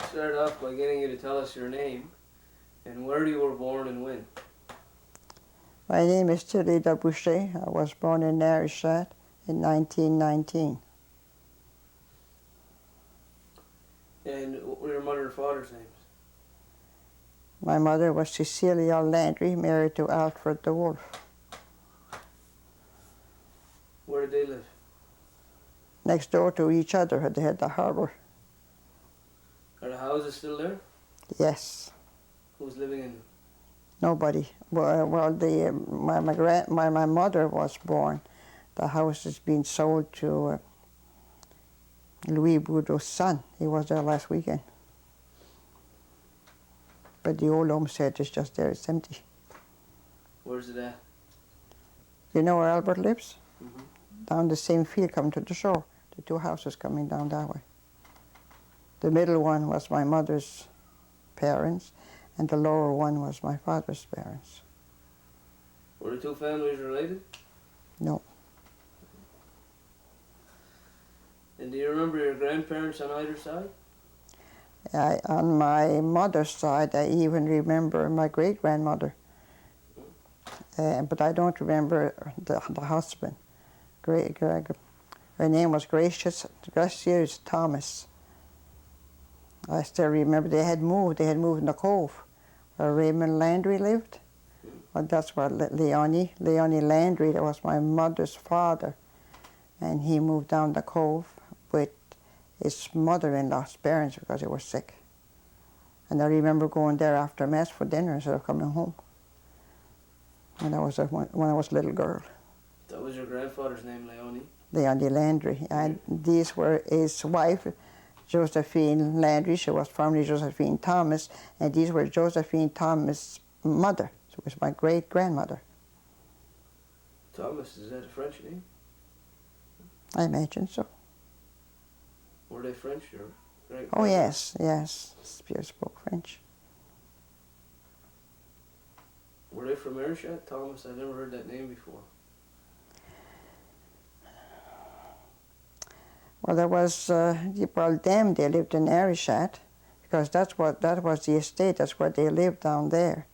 start off by getting you to tell us your name and where you were born and when. My name is Talida Boucher. I was born in Narrashat in 1919. And what were your mother and father's names? My mother was Cecilia Landry, married to Alfred the Wolf. Where did they live? Next door to each other, they had the harbour. Are the houses still there? Yes. Who's living in them? Nobody. Well, my mother was born. The house is being sold to Louis Boudreau's son. He was there last weekend. But the old homestead is just there. It's empty. Where's it at? You know where Albert lives? Mm-hmm. Down the same field coming to the shore. The two houses coming down that way. The middle one was my mother's parents, and the lower one was my father's parents. Were the two families related? No. And do you remember your grandparents on either side? On my mother's side, I even remember my great-grandmother. But I don't remember the husband. Her name was Gracious Thomas. I still remember they had moved in the cove where Raymond Landry lived. Well, that's where Leonie Landry, that was my mother's father. And he moved down the cove with his mother-in-law's parents because they were sick. And I remember going there after Mass for dinner instead of coming home. And that was when I was a little girl. That was your grandfather's name, Leonie? Leonie Landry. And these were his wife, Josephine Landry. She was formerly Josephine Thomas. And these were Josephine Thomas' mother. So it was my great-grandmother. Thomas, is that a French name? I imagine so. Were they French or great? Oh, yes. Pierre spoke French. Were they from Ayrshire? Thomas, I've never heard that name before. Well, there was, they lived in Ayrshire because that was the estate, that's where they lived down there.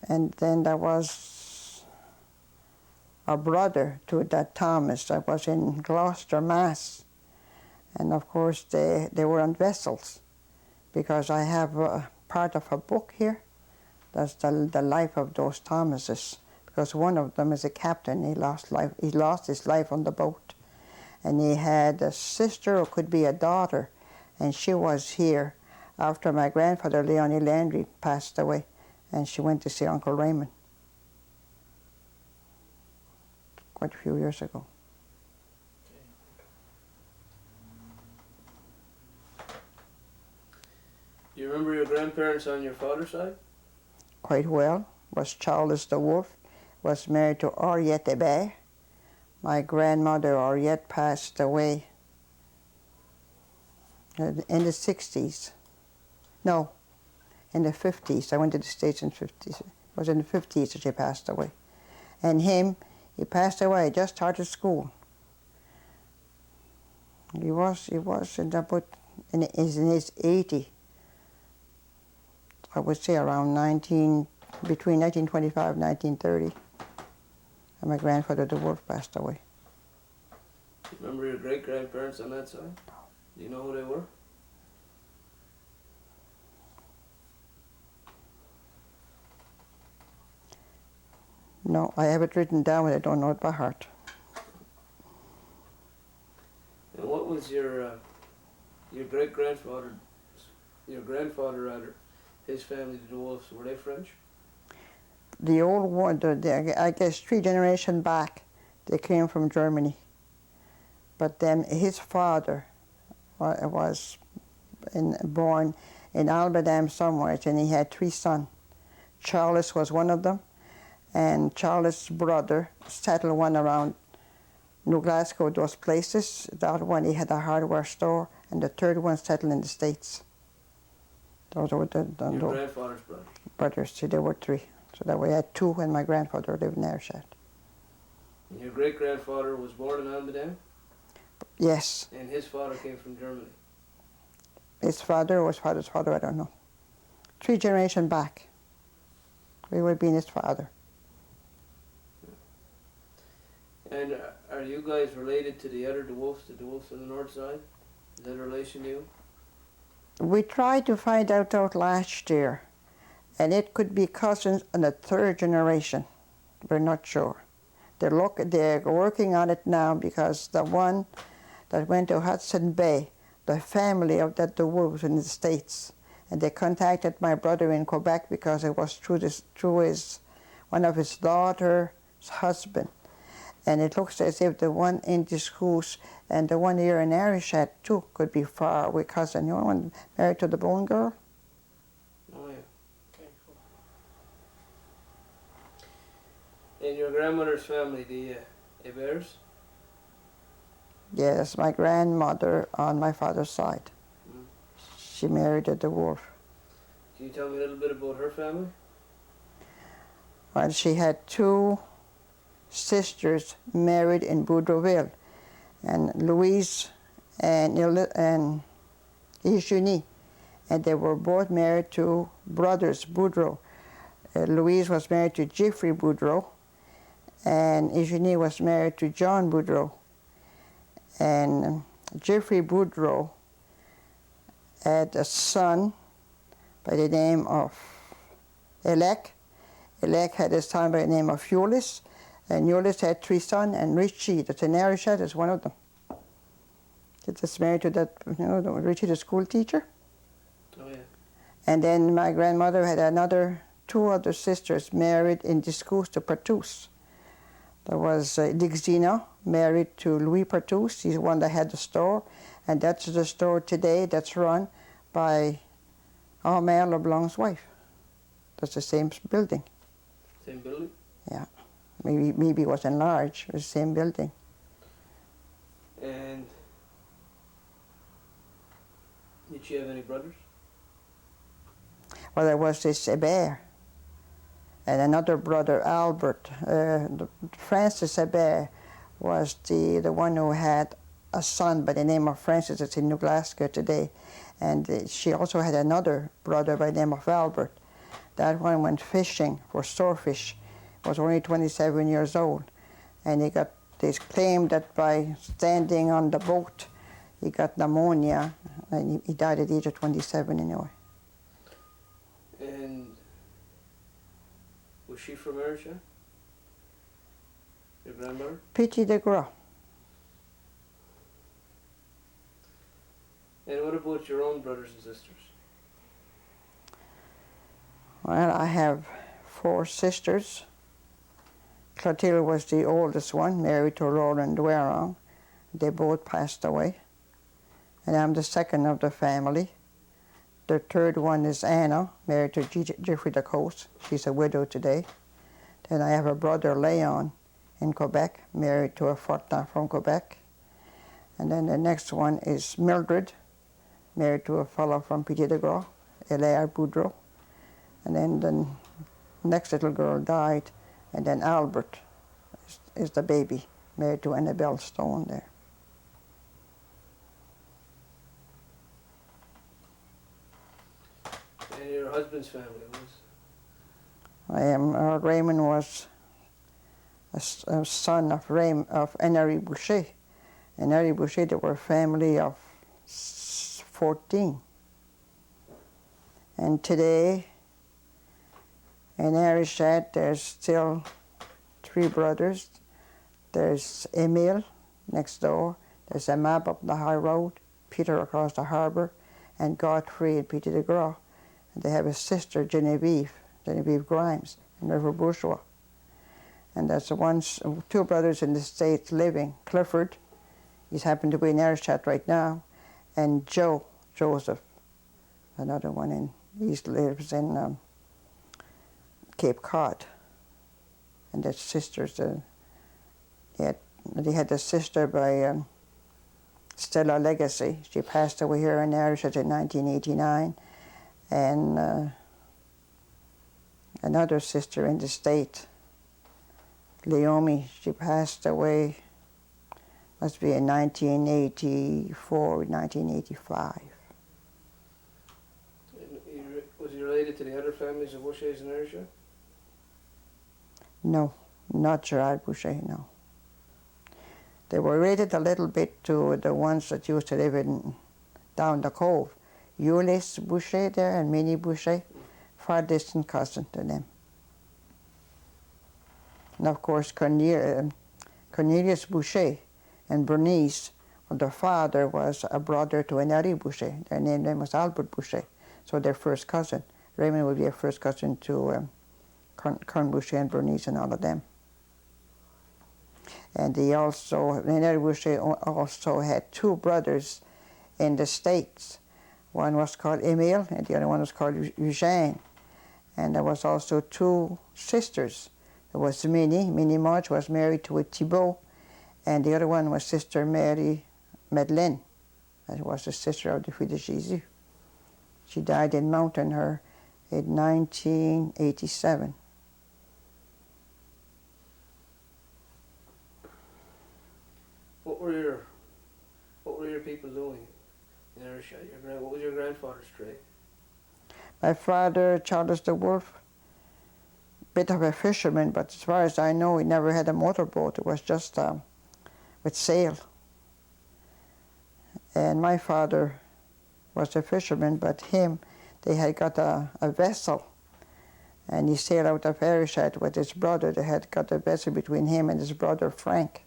And then there was a brother to that Thomas that was in Gloucester, Mass. And of course they were on vessels, because I have part of a book here. That's the life of those Thomases, because one of them is a captain. He lost his life on the boat. And he had a sister, or could be a daughter, and she was here after my grandfather, Leonie Landry, passed away, and she went to see Uncle Raymond quite a few years ago. Do you remember your grandparents on your father's side? Quite well. Was Charles the Wolf, was married to Henriette Hébert. My grandmother, Henriette, passed away in the 60s. No, in the 50s. I went to the States in the 50s. It was in the 50s that she passed away. And he passed away. He just started school. He was in his 80. I would say around between 1925 and 1930. And my grandfather, the Wolf, passed away. Do you remember your great-grandparents on that side? No. Do you know who they were? No, I have it written down, but I don't know it by heart. And what was your great-grandfather, your grandfather rather, his family, the Wolves, were they French? The old one, I guess 3 generations back, they came from Germany. But then his father was born in Albadam somewhere, and he had 3 sons. Charles was one of them, and Charles' brother settled one around New Glasgow, those places. The other one, he had a hardware store, and the third one settled in the States. Those were your grandfather's brothers? Brothers, so there were 3. So that we had 2 when my grandfather lived in Ayrshire. And your great-grandfather was born in Almadam? Yes. And his father came from Germany? his father or his father's father, I don't know. 3 generations back, we would be his father. And are you guys related to the other DeWolfs, the DeWolfs on the north side? Is that a relation to you? We tried to find out last year, and it could be cousins in the 3rd generation. We're not sure. They're working on it now because the one that went to Hudson Bay, the family of that DeWolf in the States, and they contacted my brother in Quebec because it was through one of his daughter's husband. And it looks as if the one in Discourse and the one here in Arishat too could be far away cousin. You know, one married to the Bone Girl? Oh yeah. Okay, cool. In your grandmother's family, the Hebers? Yes, my grandmother on my father's side. Mm. She married a dwarf. Can you tell me a little bit about her family? Well, she had 2 sisters married in Boudreauville, and Louise and Eugenie, and they were both married to brothers Boudreau. Louise was married to Geoffrey Boudreau, and Eugenie was married to John Boudreau. And Geoffrey Boudreau had a son by the name of Elec. Elec had a son by the name of Eulis, and Eulis had 3 sons, and Richie, that's an Arishat, is one of them. He just married to that, Richie, the school teacher. Oh yeah. And then my grandmother had 2 other sisters married in Discourse to Pertus. There was Dixina, married to Louis Pertus. He's the one that had the store, and that's the store today that's run by Armel LeBlanc's wife. That's the same building. Same building? Yeah. Maybe it was enlarged. It was the same building. And did she have any brothers? Well, there was this Hébert and another brother, Albert. Francis Hébert was the one who had a son by the name of Francis. It's in New Glasgow today. And she also had another brother by the name of Albert. That one went fishing for storefish. Was only 27 years old, and they claimed that by standing on the boat, he got pneumonia, and he died at the age of 27 anyway. And was she from Ayrshire? Your grandmother? Petit de Gras. And what about your own brothers and sisters? Well, I have 4 sisters. Clotilde was the oldest one, married to Roland Dwerong. They both passed away. And I'm the second of the family. The 3rd one is Anna, married to Geoffrey de Coast. She's a widow today. Then I have a brother, Leon, in Quebec, married to a Fortin from Quebec. And then the next one is Mildred, married to a fellow from Petit de Gras, Hilaire Boudreau. And then the next little girl died. And then Albert is the baby, married to Annabelle Stone there. And your husband's family was? Raymond was a son of Henry Boucher. And Henry Boucher, they were a family of 14. And today, in Arishat, there's still 3 brothers. There's Emile next door. There's a map up the high road, Peter across the harbour, and Godfrey and Petit de Gras. And they have a sister, Genevieve Grimes, in River Bourgeois. And there's 2 brothers in the States living. Clifford, he's happened to be in Arishat right now, and Joseph, another one he lives in Cape Cod. And their sisters, they had a sister by Stella Legacy. She passed away here in Arishat in 1989. And another sister in the state, Leomi, she passed away, must be in 1984, 1985. related to the other families of Bouchers in Ayrshire? No, not Gerard Boucher, no. They were related a little bit to the ones that used to live in down the cove. Ulysse Boucher there and Minnie Boucher, far distant cousin to them. And of course Cornelius Boucher and Bernice, well, their father was a brother to Henri Boucher. Their name was Albert Boucher, so their first cousin. Raymond would be a first cousin to Corn Boucher and Bernice and all of them. And Henri Boucher also had two brothers in the States. One was called Emile and the other one was called Eugène. And there was also two sisters. There was Minnie March was married to a Thibault, and the other one was Sister Mary Madeleine. That was the sister of the Fille de Jésus. She died in Mountain in 1987. What were your people doing in Ayrshire? What was your grandfather's trade? My father, Charles the Wolf, bit of a fisherman, but as far as I know, he never had a motorboat. It was just with sail. And my father was a fisherman, but they had got a vessel, and he sailed out of Ayrshire with his brother. They had got a vessel between him and his brother Frank.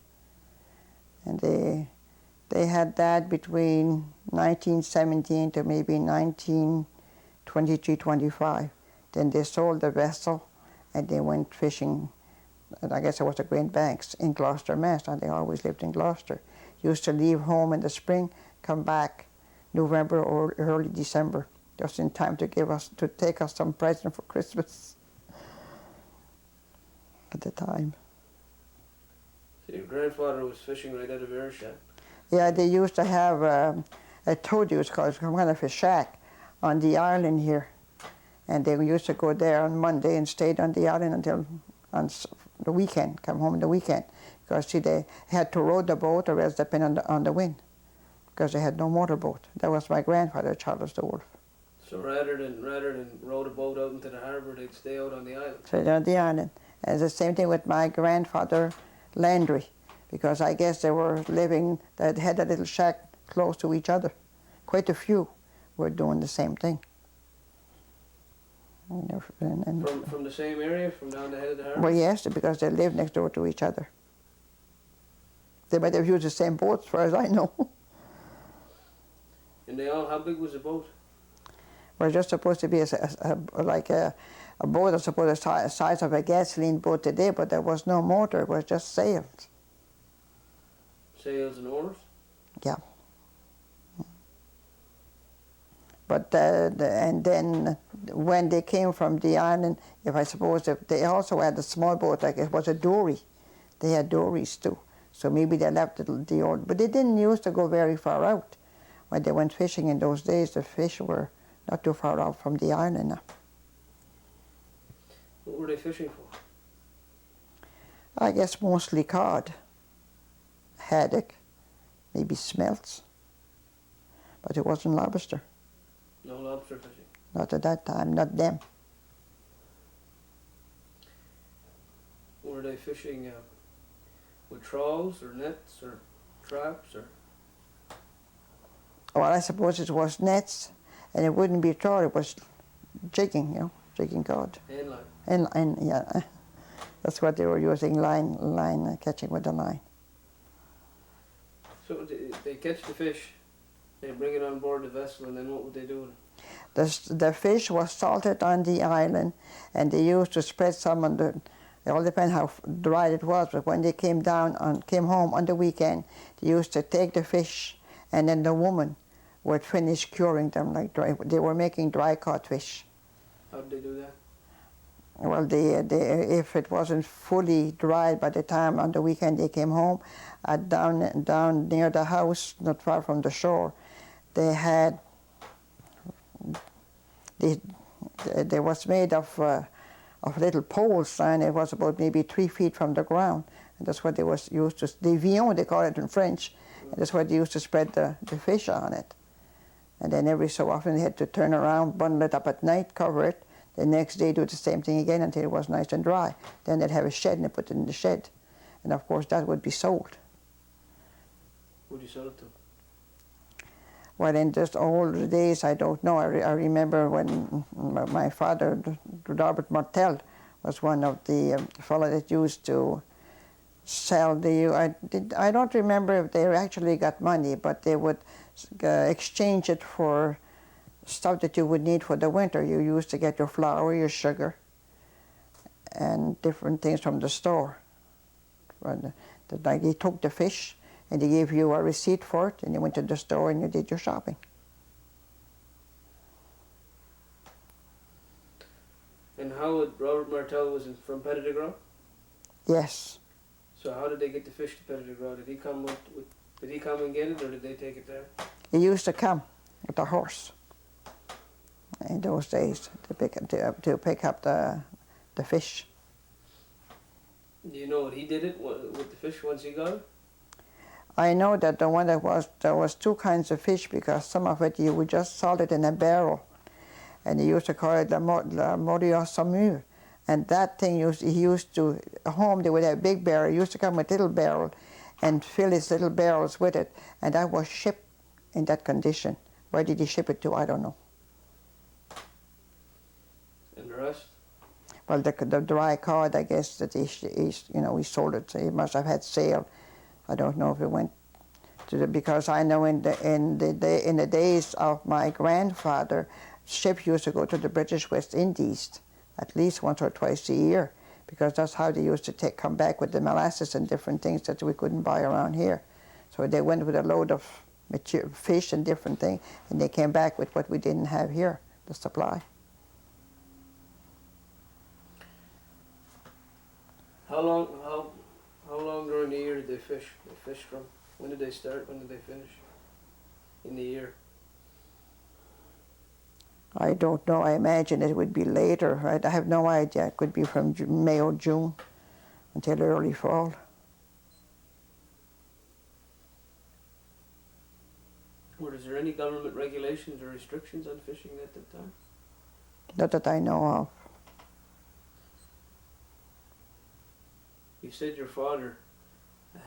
And they had that between 1917 to maybe 1923, 25. Then they sold the vessel and they went fishing, and I guess it was the Great Banks in Gloucester, Mass. And they always lived in Gloucester. Used to leave home in the spring, come back November or early December, just in time to take us some present for Christmas at the time. So your grandfather was fishing right out of Ayrshire? Yeah, they used to have, I told you it's called kind of a shack on the island here. And they used to go there on Monday and stayed on the island until on the weekend, come home on the weekend. Because see, they had to row the boat or else depend on the wind, because they had no motorboat. That was my grandfather, Charles the Wolf. So rather than row the boat out into the harbour, they'd stay out on the island? So on the island. And the same thing with my grandfather, Landry, because I guess they were living, they had a little shack close to each other. Quite a few were doing the same thing. From the same area, from down the head of the harbour? Well, yes, because they lived next door to each other. They might have used the same boat, as far as I know. And how big was the boat? Well, it's just supposed to be like a boat, I suppose, the size of a gasoline boat today, but there was no motor, it was just sails. Sails and oars? Yeah. But and then when they came from the island, they also had a small boat, like it was a dory. They had dories too. So maybe they left the old, but they didn't used to go very far out. When they went fishing in those days, the fish were not too far out from the island now. What were they fishing for? I guess mostly cod, haddock, maybe smelts, but it wasn't lobster. No lobster fishing? Not at that time, not them. Were they fishing with trawls or nets or traps or? Well, I suppose it was nets, and it wouldn't be trawl, it was jigging, jigging cod. Hand line? And yeah, that's what they were using, line catching with the line. So they catch the fish, they bring it on board the vessel, and then what would they do with it? The fish was salted on the island, and they used to spread some on the, it all depends how dry it was, but when they came home on the weekend, they used to take the fish, and then the woman would finish curing them like dry. They were making dry caught fish. How did they do that? Well, if it wasn't fully dried by the time on the weekend they came home, down near the house, not far from the shore, they was made of little poles, and it was about maybe 3 feet from the ground. And that's what they was used to, des viands, they call it in French. And that's what they used to spread the fish on it. And then every so often they had to turn around, bundle it up at night, cover it. The next day do the same thing again until it was nice and dry. Then they'd have a shed and they put it in the shed. And of course that would be sold. Who would you sell it to? Well, in just old days, I don't know. I remember when my father, Robert Martel, was one of the fellow that used to sell I don't remember if they actually got money, but they would exchange it for stuff that you would need for the winter. You used to get your flour, your sugar, and different things from the store. Like he took the fish, and they gave you a receipt for it, and you went to the store and you did your shopping. And how would Robert Martel was from Petit de Gras? Yes. So how did they get the fish to Petit de Gras? Did he come did he come and get it, or did they take it there? He used to come with a horse in those days to pick up the fish. Do you know what he did it with the fish once he got it? I know that the one there was two kinds of fish, because some of it you would just salt it in a barrel, and he used to call it la Moriot Saumur. And that thing he used to, home they would have a big barrel. He used to come with little barrel and fill his little barrels with it, and that was shipped in that condition. Where did he ship it to? I don't know. And the rest? Well, the dry cod, I guess that he he sold it. So he must have had sale. I don't know if it went to because I know in the days of my grandfather, ships used to go to the British West Indies at least once or twice a year, because that's how they used to come back with the molasses and different things that we couldn't buy around here. So they went with a load of fish and different things, and they came back with what we didn't have here, the supply. How long during the year did they fish? They fish from when did they start? When did they finish? In the year. I don't know. I imagine it would be later. I have no idea. It could be from May or June until early fall. Was there any government regulations or restrictions on fishing at that time? Not that I know of. You said your father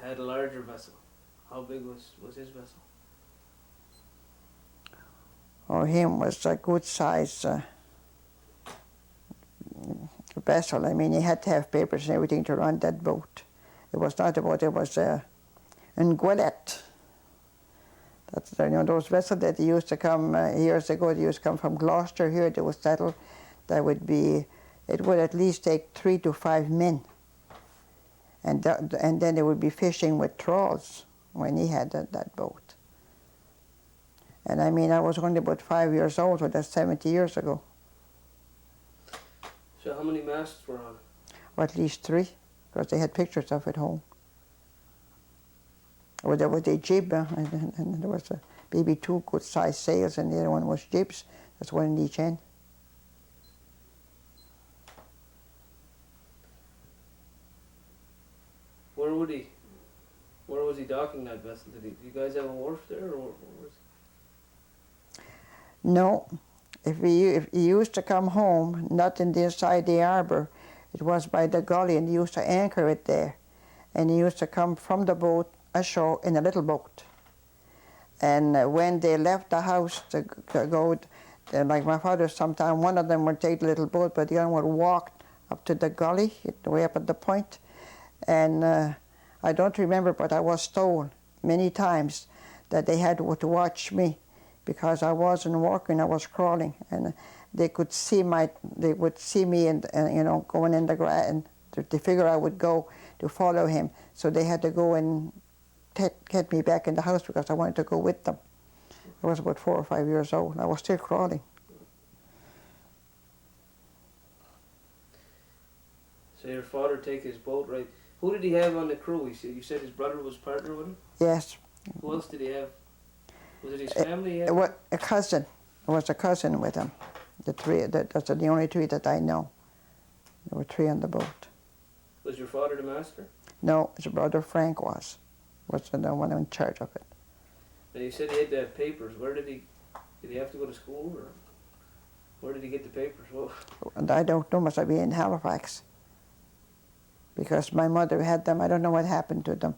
had a larger vessel. How big was his vessel? Oh, him was a good size vessel. I mean, he had to have papers and everything to run that boat. It was not a boat, it was an goélette. That's, those vessels that used to come years ago, they used to come from Gloucester here, they would settle. It would at least take 3 to 5 men. And then they would be fishing with trawls when he had that boat. And I mean, I was only about 5 years old, so that's 70 years ago. So how many masts were on? Or at least 3, because they had pictures of it home. Or there was a jib, and there was maybe 2 good-sized sails, and the other one was jibs. That's one in each end. Where was he docking that vessel? Did you guys have a wharf there, or where was he? No. If he used to come home, not inside the harbour, it was by the gully, and he used to anchor it there. And he used to come from the boat ashore in a little boat. And when they left the house to go, like my father, sometime one of them would take the little boat, but the other one would walk up to the gully, way up at the point. And I don't remember, but I was told many times that they had to watch me, because I wasn't walking, I was crawling, and they would see me and going in the grass, and they figure I would go to follow him. So they had to go and get me back in the house because I wanted to go with them. I was about 4 or 5 years old. I was still crawling. So your father take his boat, right? Who did he have on the crew? You said his brother was partner with him? Yes. Who else did he have? Was it his family? It was a cousin. It was a cousin with him. The 3. That's the only 3 that I know. There were 3 on the boat. Was your father the master? No, his brother Frank was the one in charge of it. And you said he had to have papers. Where did he Did he have to go to school, or where did he get the papers? Well, And I don't know, must have been in Halifax. Because my mother had them, I don't know what happened to them.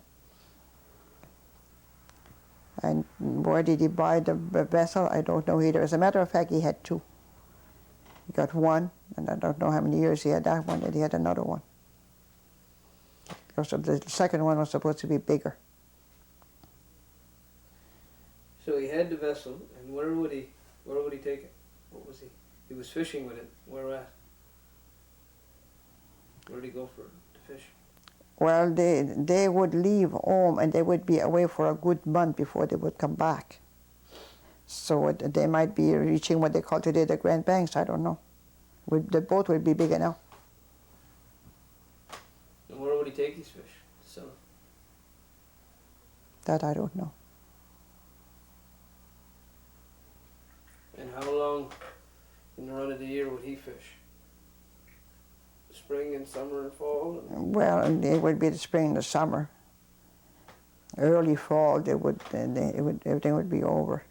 And where did he buy the vessel? I don't know either. As a matter of fact, he had two. He got one, and I don't know how many years he had that one, and he had another one. So the second one was supposed to be bigger. so he had the vessel, and where would he take it? What was he? He was fishing with it. Where at? Where did he go to fish? Well, they would leave home and they would be away for a good month before they would come back. So they might be reaching what they call today the Grand Banks, I don't know. The boat would be big enough. And where would he take these fish to sell them? That I don't know. And how long in the run of the year would he fish? Spring and summer and fall? Well, it would be the spring and the summer. Early fall, everything would be over.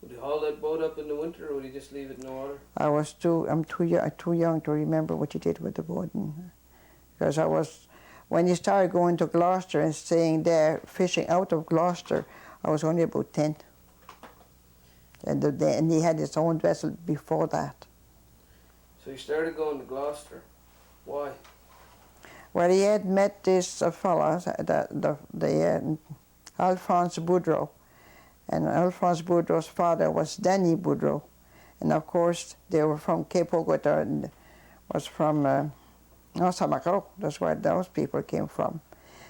Would he haul that boat up in the winter, or would he just leave it in the water? I'm too young to remember what he did with the boat. Because when he started going to Gloucester and staying there, fishing out of Gloucester, I was only about 10. And he had his own vessel before that. So he started going to Gloucester. Why? Well, he had met this fella, Alphonse Boudreau. And Alphonse Boudreau's father was Danny Boudreau. And of course, they were from Cape Ogata and was from Samacro. That's where those people came from.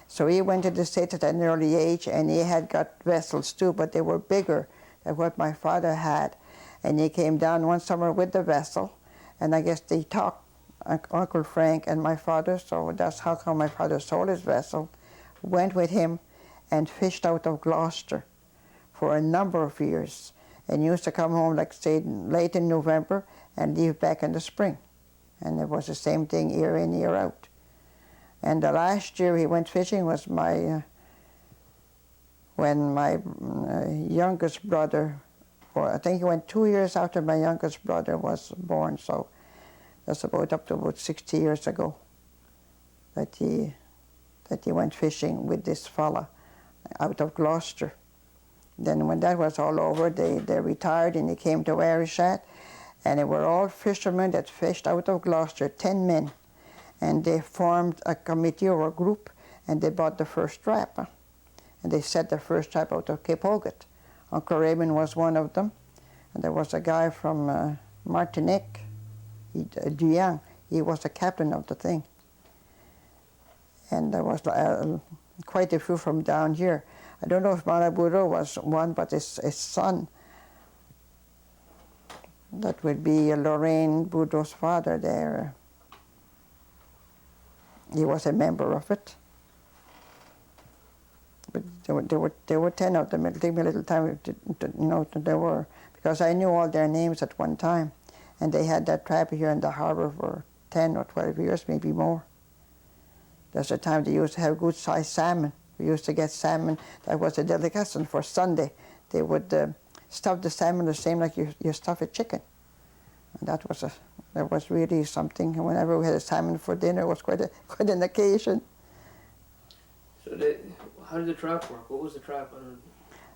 So he went to the States at an early age, and he had got vessels too, but they were bigger than what my father had. And he came down one summer with the vessel, and I guess they talked, Uncle Frank and my father, so that's how come my father sold his vessel, went with him and fished out of Gloucester for a number of years, and used to come home, like say, late in November and leave back in the spring. And it was the same thing year in, year out. And the last year he went fishing was when my youngest brother, or I think he went 2 years after my youngest brother was born, so that's up to about 60 years ago that he went fishing with this fella out of Gloucester. Then when that was all over, they retired and they came to Arishat, and they were all fishermen that fished out of Gloucester, 10 men. And they formed a committee or a group, and they bought the first trap. And they set the first trap out of Cape Ogata. Uncle Raymond was one of them. And there was a guy from Martinique, Duyang. He was the captain of the thing. And there was quite a few from down here. I don't know if Maraburo was one, but his son, that would be Lorraine Boudreau's father there. He was a member of it. But there were 10 of them. It'll take me a little time to know that there were, because I knew all their names at one time. And they had that trap here in the harbor for 10 or 12 years, maybe more. There's a time they used to have good-sized salmon. We used to get salmon. That was a delicacy for Sunday. They would stuff the salmon the same like you stuff a chicken. And that was really something. Whenever we had a salmon for dinner, it was quite an occasion. So how did the trap work? What was the trap?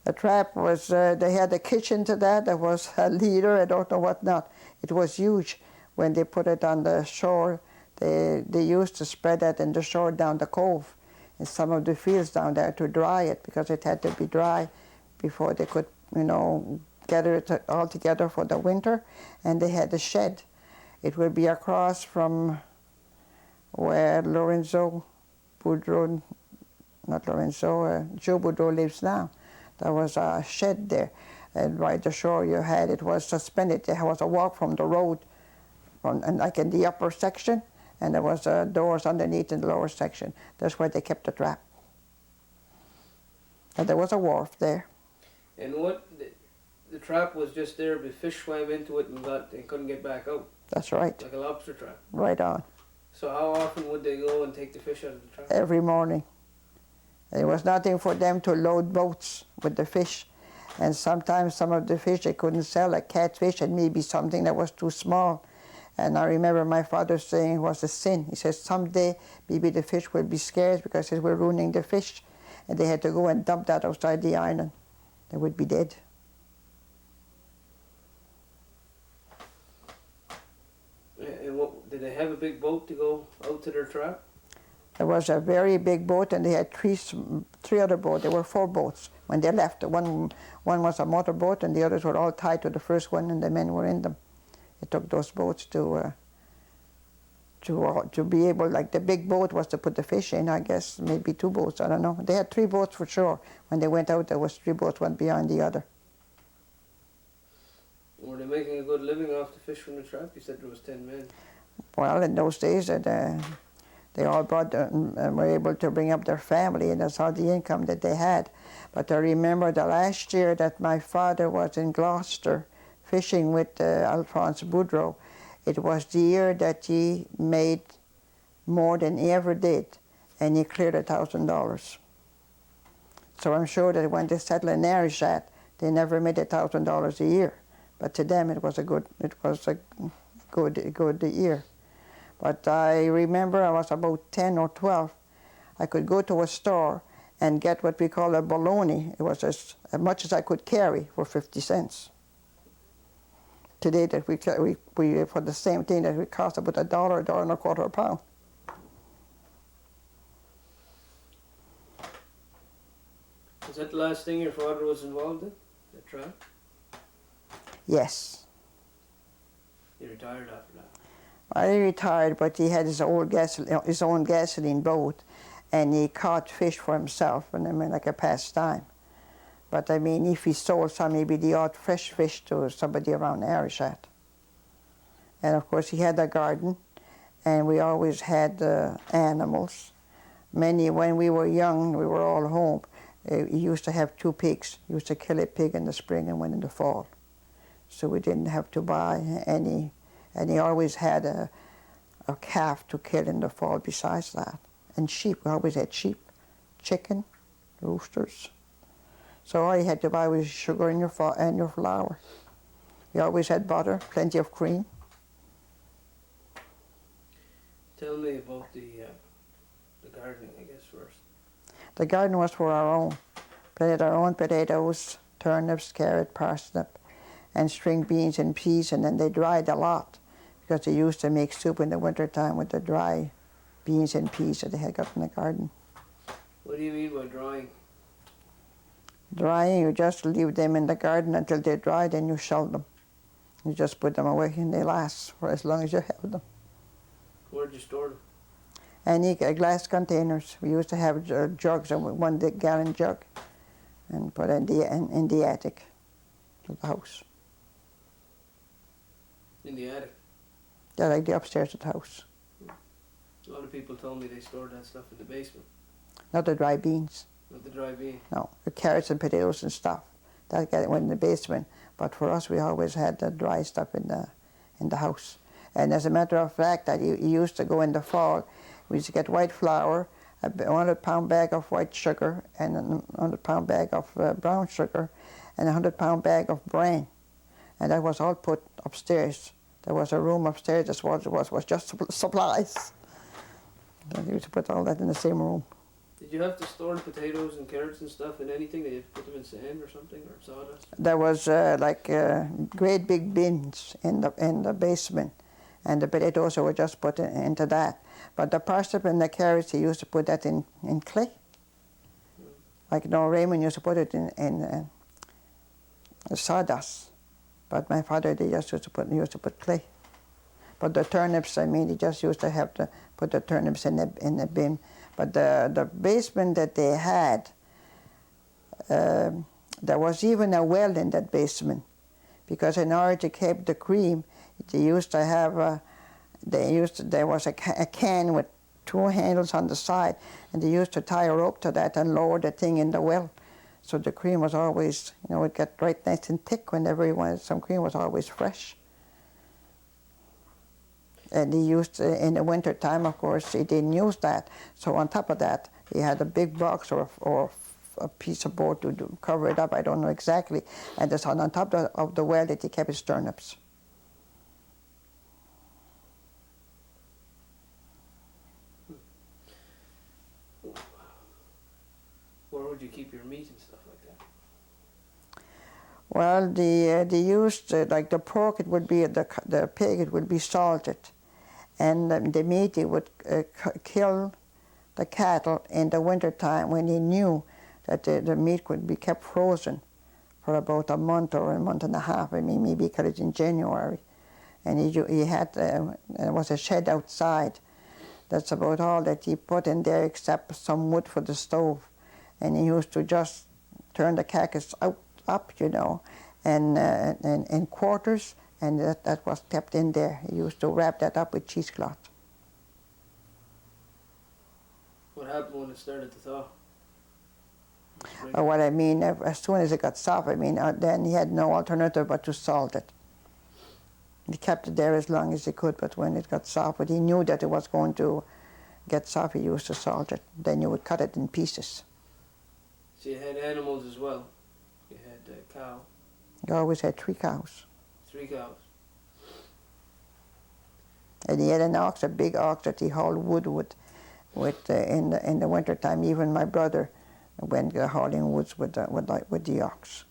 The trap was, they had a kitchen to that. There was a leader, I don't know what not. It was huge. When they put it on the shore, they used to spread that in the shore down the cove in some of the fields down there to dry it, because it had to be dry before they could, gather it all together for the winter. And they had a shed. It would be across from where Joe Boudreau lives now. There was a shed there, and by the shore it was suspended. There was a walk from the road, and like in the upper section, and there was doors underneath in the lower section. That's where they kept the trap. And there was a wharf there. And the trap was just there, but fish swam into it and they couldn't get back out. That's right. Like a lobster trap. Right on. So how often would they go and take the fish out of the trap? Every morning. There was nothing for them to load boats with the fish. And sometimes some of the fish they couldn't sell, like catfish, and maybe something that was too small. And I remember my father saying it was a sin. He says someday maybe the fish will be scarce because we're ruining the fish. And they had to go and dump that outside the island. They would be dead. And what, did they have a big boat to go out to their trap? There was a very big boat, and they had three other boats. There were 4 boats when they left. One was a motorboat, and the others were all tied to the first one, and the men were in them. They took those boats to be able, like the big boat was to put the fish in, I guess, maybe 2 boats, I don't know. They had 3 boats for sure. When they went out, there was 3 boats, one behind the other. Were they making a good living off the fish from the trap? You said there was 10 men. Well, in those days, they all brought were able to bring up their family, and that's all the income that they had. But I remember the last year that my father was in Gloucester fishing with Alphonse Boudreau. It was the year that he made more than he ever did, and he cleared $1,000. So I'm sure that when they settled in Arishat, they never made $1,000 a year. But to them, it was a good year. But I remember I was about 10 or 12. I could go to a store and get what we call a bologna. It was as much as I could carry for 50 cents. Today, that we for the same thing that would cost about $1, $1.25 a pound. Was that the last thing your father was involved in, the trap? Yes. He retired after that. Well, he retired, but he had his own gasoline boat, and he caught fish for himself, and I mean, like a pastime. But I mean, if he sold some, maybe the odd fresh fish to somebody around Arishat. And of course, he had a garden, and we always had animals. When we were young, we were all home. He used to have 2 pigs. He used to kill a pig in the spring and one in the fall. So we didn't have to buy any. And he always had a calf to kill in the fall besides that. And sheep, we always had sheep, chicken, roosters. So all you had to buy was sugar and your flour. We always had butter, plenty of cream. Tell me about the gardening, I guess, first. The garden was for our own. Planted our own potatoes, turnips, carrot, parsnip, and string beans and peas, and then they dried a lot because they used to make soup in the wintertime with the dry beans and peas that they had got in the garden. What do you mean by drying? Drying, you just leave them in the garden until they dry, then you shell them. You just put them away and they last for as long as you have them. Where'd you store them? Any glass containers. We used to have jugs, 1 gallon jug, and put in the attic of the house. In the attic? Yeah, like the upstairs of the house. A lot of people told me they stored that stuff in the basement. Not the dry beans. Not the dry bean? No, the carrots and potatoes and stuff. That went in the basement. But for us, we always had the dry stuff in the house. And as a matter of fact, that you used to go in the fall, we used to get white flour, a 100-pound bag of white sugar, and a 100-pound bag of brown sugar, and a 100-pound bag of bran. And that was all put upstairs. There was a room upstairs that was just supplies. And we used to put all that in the same room. Did you have to store the potatoes and carrots and stuff in anything? Did you have to put them in sand or something, or sawdust? There was great big bins in the basement, and the potatoes were just put into that. But the parsnip and the carrots, he used to put that in clay. Like Raymond used to put it in sawdust. But my father, they just used to put clay. But the turnips, I mean, he just used to have to put the turnips in the bin. But the basement that they had, there was even a well in that basement, because in order to keep the cream, they used to have there was a can with 2 handles on the side, and they used to tie a rope to that and lower the thing in the well. So the cream was always, it got right nice and thick whenever you wanted some cream. Was always fresh. And he used, in the winter time, of course, he didn't use that. So on top of that, he had a big box or a piece of board to cover it up. I don't know exactly. And it's on top of the well that he kept his turnips. Where would you keep your meat and stuff like that? Well, they used like the pork. It would be the pig. It would be salted, and the meat. He would kill the cattle in the winter time when he knew that the meat could be kept frozen for about a month or a month and a half. I mean, maybe cut it in January, and he had there was a shed outside. That's about all that he put in there, except some wood for the stove, and he used to just turn the carcass up, you know, and in quarters, and that was kept in there. He used to wrap that up with cheesecloth. What happened when it started to thaw? What I mean, as soon as it got soft, I mean, then he had no alternative but to salt it. He kept it there as long as he could, but when it got soft, but he knew that it was going to get soft, he used to salt it. Then you would cut it in pieces. So you had animals as well? You had a cow? He always had 3 cows. 3 cows? And he had an ox, a big ox that he hauled wood with in the winter time. Even my brother went hauling woods with the ox.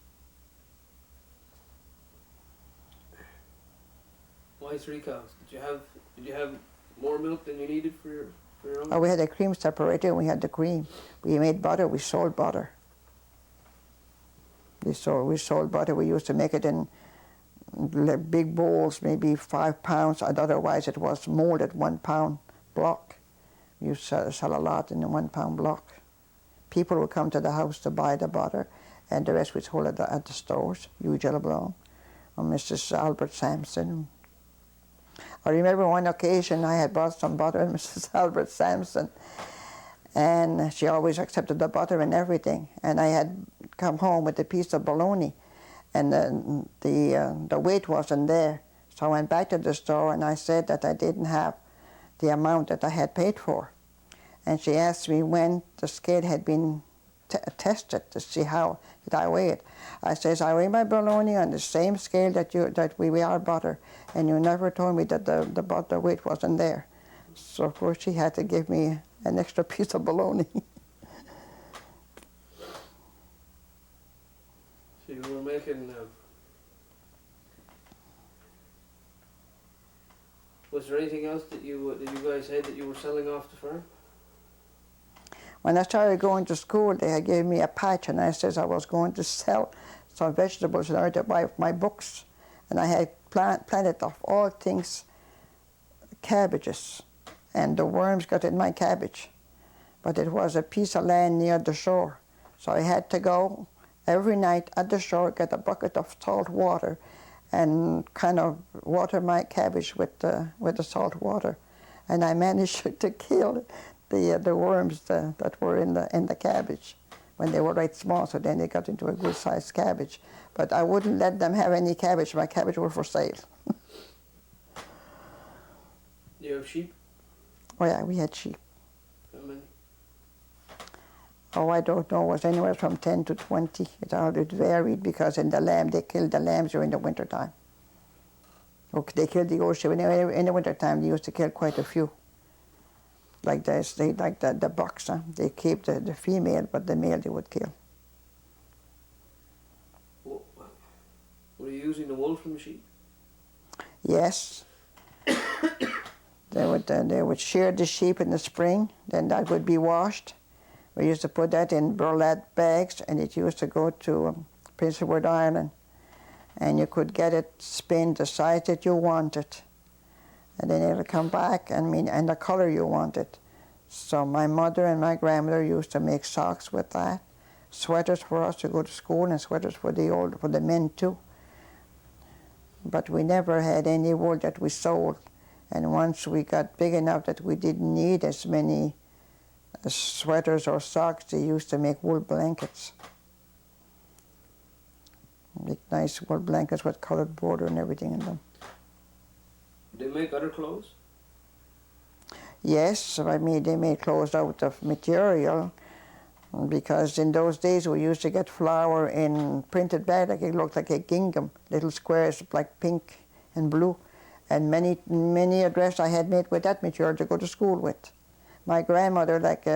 Why 3 cows? Did you have more milk than you needed for your own? Oh, we had a cream separator, and we had the cream. We made butter. We sold butter. We sold butter. We used to make it in big bowls, maybe 5 pounds, and otherwise it was molded 1 pound block. You sell a lot in a 1 pound block. People would come to the house to buy the butter, and the rest we sold at the stores, Hugh Brown, or Mrs. Albert Sampson. I remember one occasion I had bought some butter at Mrs. Albert Sampson, and she always accepted the butter and everything. And I had come home with a piece of bologna, and the weight wasn't there. So I went back to the store and I said that I didn't have the amount that I had paid for. And she asked me when the scale had been tested to see how did I weigh it. I says, I weigh my bologna on the same scale that we weigh our butter, and you never told me that the butter weight wasn't there. So of course she had to give me an extra piece of bologna. So you were making... was there anything else that you guys had that you were selling off the farm? When I started going to school, they had given me a patch, and I said I was going to sell some vegetables in order to buy my books. And I had planted of all things cabbages, and the worms got in my cabbage. But it was a piece of land near the shore, so I had to go every night at the shore, get a bucket of salt water, and kind of water my cabbage with the salt water. And I managed to kill the worms that were in the cabbage when they were right small, so then they got into a good-sized cabbage. But I wouldn't let them have any cabbage. My cabbage were for sale. You have sheep? Oh yeah, we had sheep. How many? Oh, I don't know. It was anywhere from 10 to 20. It varied because they killed the lambs during the winter time. Okay, they killed the old sheep. In the winter time, they used to kill quite a few. Like this, the bucks. Huh? They keep the female, but the male they would kill. Were you using the wool from the sheep? Yes. They would shear the sheep in the spring. Then that would be washed. We used to put that in burlap bags, and it used to go to Prince Edward Island. And you could get it spin the size that you wanted. And then it'll come back and the color you wanted. So my mother and my grandmother used to make socks with that, sweaters for us to go to school, and sweaters for the men too. But we never had any wool that we sold. And once we got big enough that we didn't need as many sweaters or socks, they used to make wool blankets. Make nice wool blankets with colored border and everything in them. Did they make other clothes? Yes, they made clothes out of material, because in those days we used to get flour in printed bag, like it looked like a gingham, little squares like pink and blue, and many a dress I had made with that material to go to school with. My grandmother, like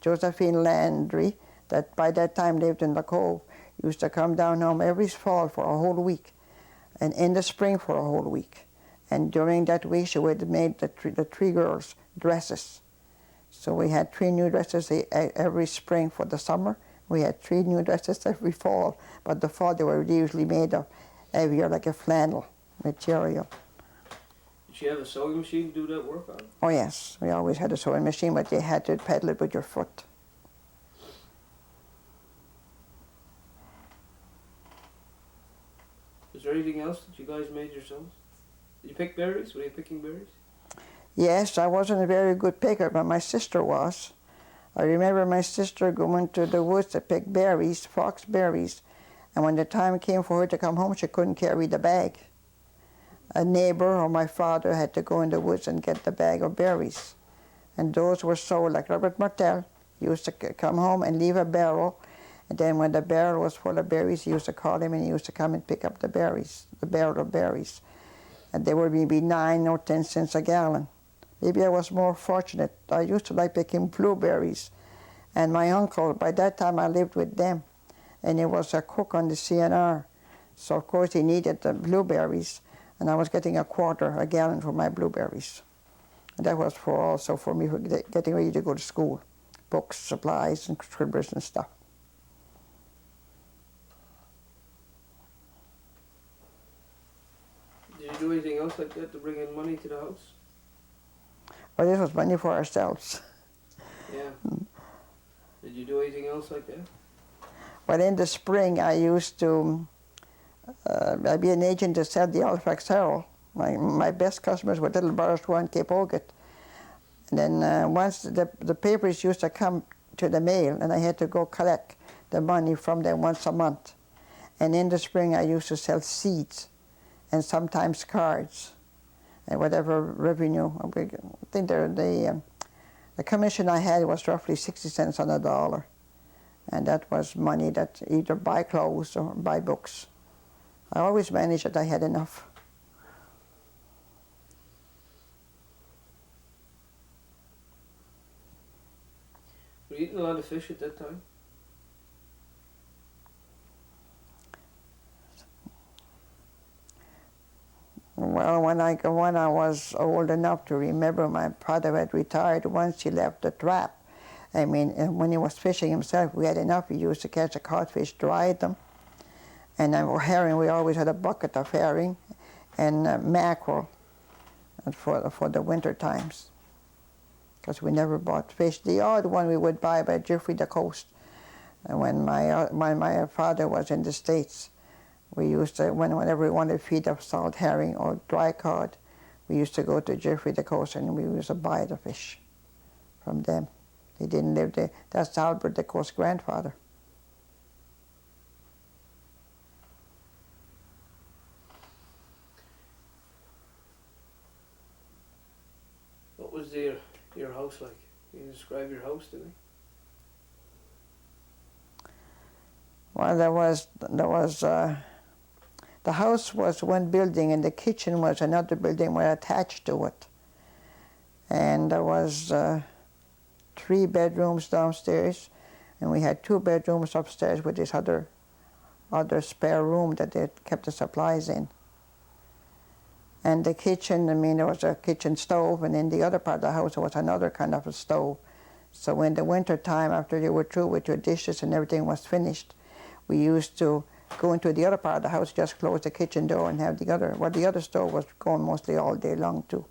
Josephine Landry, that by that time lived in the Cove, used to come down home every fall for a whole week, and in the spring for a whole week. And during that week, she would have made the three girls dresses. So we had 3 new dresses every spring for the summer. We had 3 new dresses every fall, but the fall they were usually made of heavier, like a flannel material. Did she have a sewing machine to do that work on? Oh yes, we always had a sewing machine, but you had to pedal it with your foot. Was there anything else that you guys made yourselves? Did you pick berries? Were you picking berries? Yes, I wasn't a very good picker, but my sister was. I remember my sister going to the woods to pick berries, fox berries, and when the time came for her to come home, she couldn't carry the bag. A neighbor or my father had to go in the woods and get the bag of berries. And those were sold, like Robert Martel used to come home and leave a barrel, and then when the barrel was full of berries, he used to call him and he used to come and pick up the berries, the barrel of berries. And they were maybe 9 or 10 cents a gallon. Maybe I was more fortunate. I used to like picking blueberries. And my uncle, by that time I lived with them, and he was a cook on the CNR. So of course he needed the blueberries, and I was getting a gallon for my blueberries. And that was also for me for getting ready to go to school. Books, supplies, and scribblers and stuff. Did you do anything else like that to bring in money to the house? But this was money for ourselves. Yeah. Did you do anything else like that? But in the spring, I used to I'd be an agent to sell the Halifax Herald. My best customers were Little Barstow and Cape Ogat. And then once the papers used to come to the mail, and I had to go collect the money from them once a month. And in the spring, I used to sell seeds and sometimes cards and whatever revenue. I think the commission I had was roughly 60 cents on a dollar. And that was money that either buy clothes or buy books. I always managed that I had enough. Were you eating a lot of fish at that time? Well, when I was old enough to remember, my father had retired once he left the trap. I mean, when he was fishing himself, we had enough. He used to catch a codfish, dry them. And herring, we always had a bucket of herring and mackerel for the winter times, because we never bought fish. The odd one we would buy by Jeffrey the Coast. And when my father was in the States, we used to, whenever we wanted to feed up salt herring or dry cod, we used to go to Jeffrey the Coast and we used to buy the fish from them. They didn't live there. That's Albert the Coast's grandfather. What was your house like? Can you describe your house to me? Well, the house was one building and the kitchen was another building were attached to it. And there was 3 bedrooms downstairs, and we had 2 bedrooms upstairs with this other spare room that they kept the supplies in. And the kitchen, I mean, there was a kitchen stove, and in the other part of the house there was another kind of a stove. So in the winter time, after you were through with your dishes and everything was finished, we used to go into the other part of the house, just close the kitchen door and have the other stove was going mostly all day long too,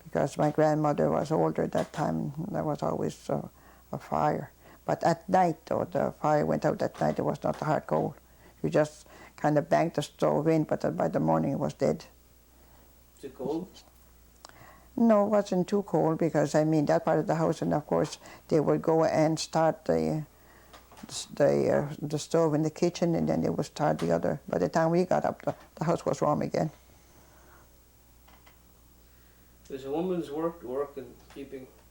because my grandmother was older at that time. There was always a fire. But at night, though, the fire went out at night, it was not hard cold. You just kind of banged the stove in, but by the morning it was dead. Is it cold? No, it wasn't too cold, because I mean that part of the house, and of course they would go and start the stove in the kitchen, and then they would start the other. By the time we got up, the house was warm again. Is a woman's work and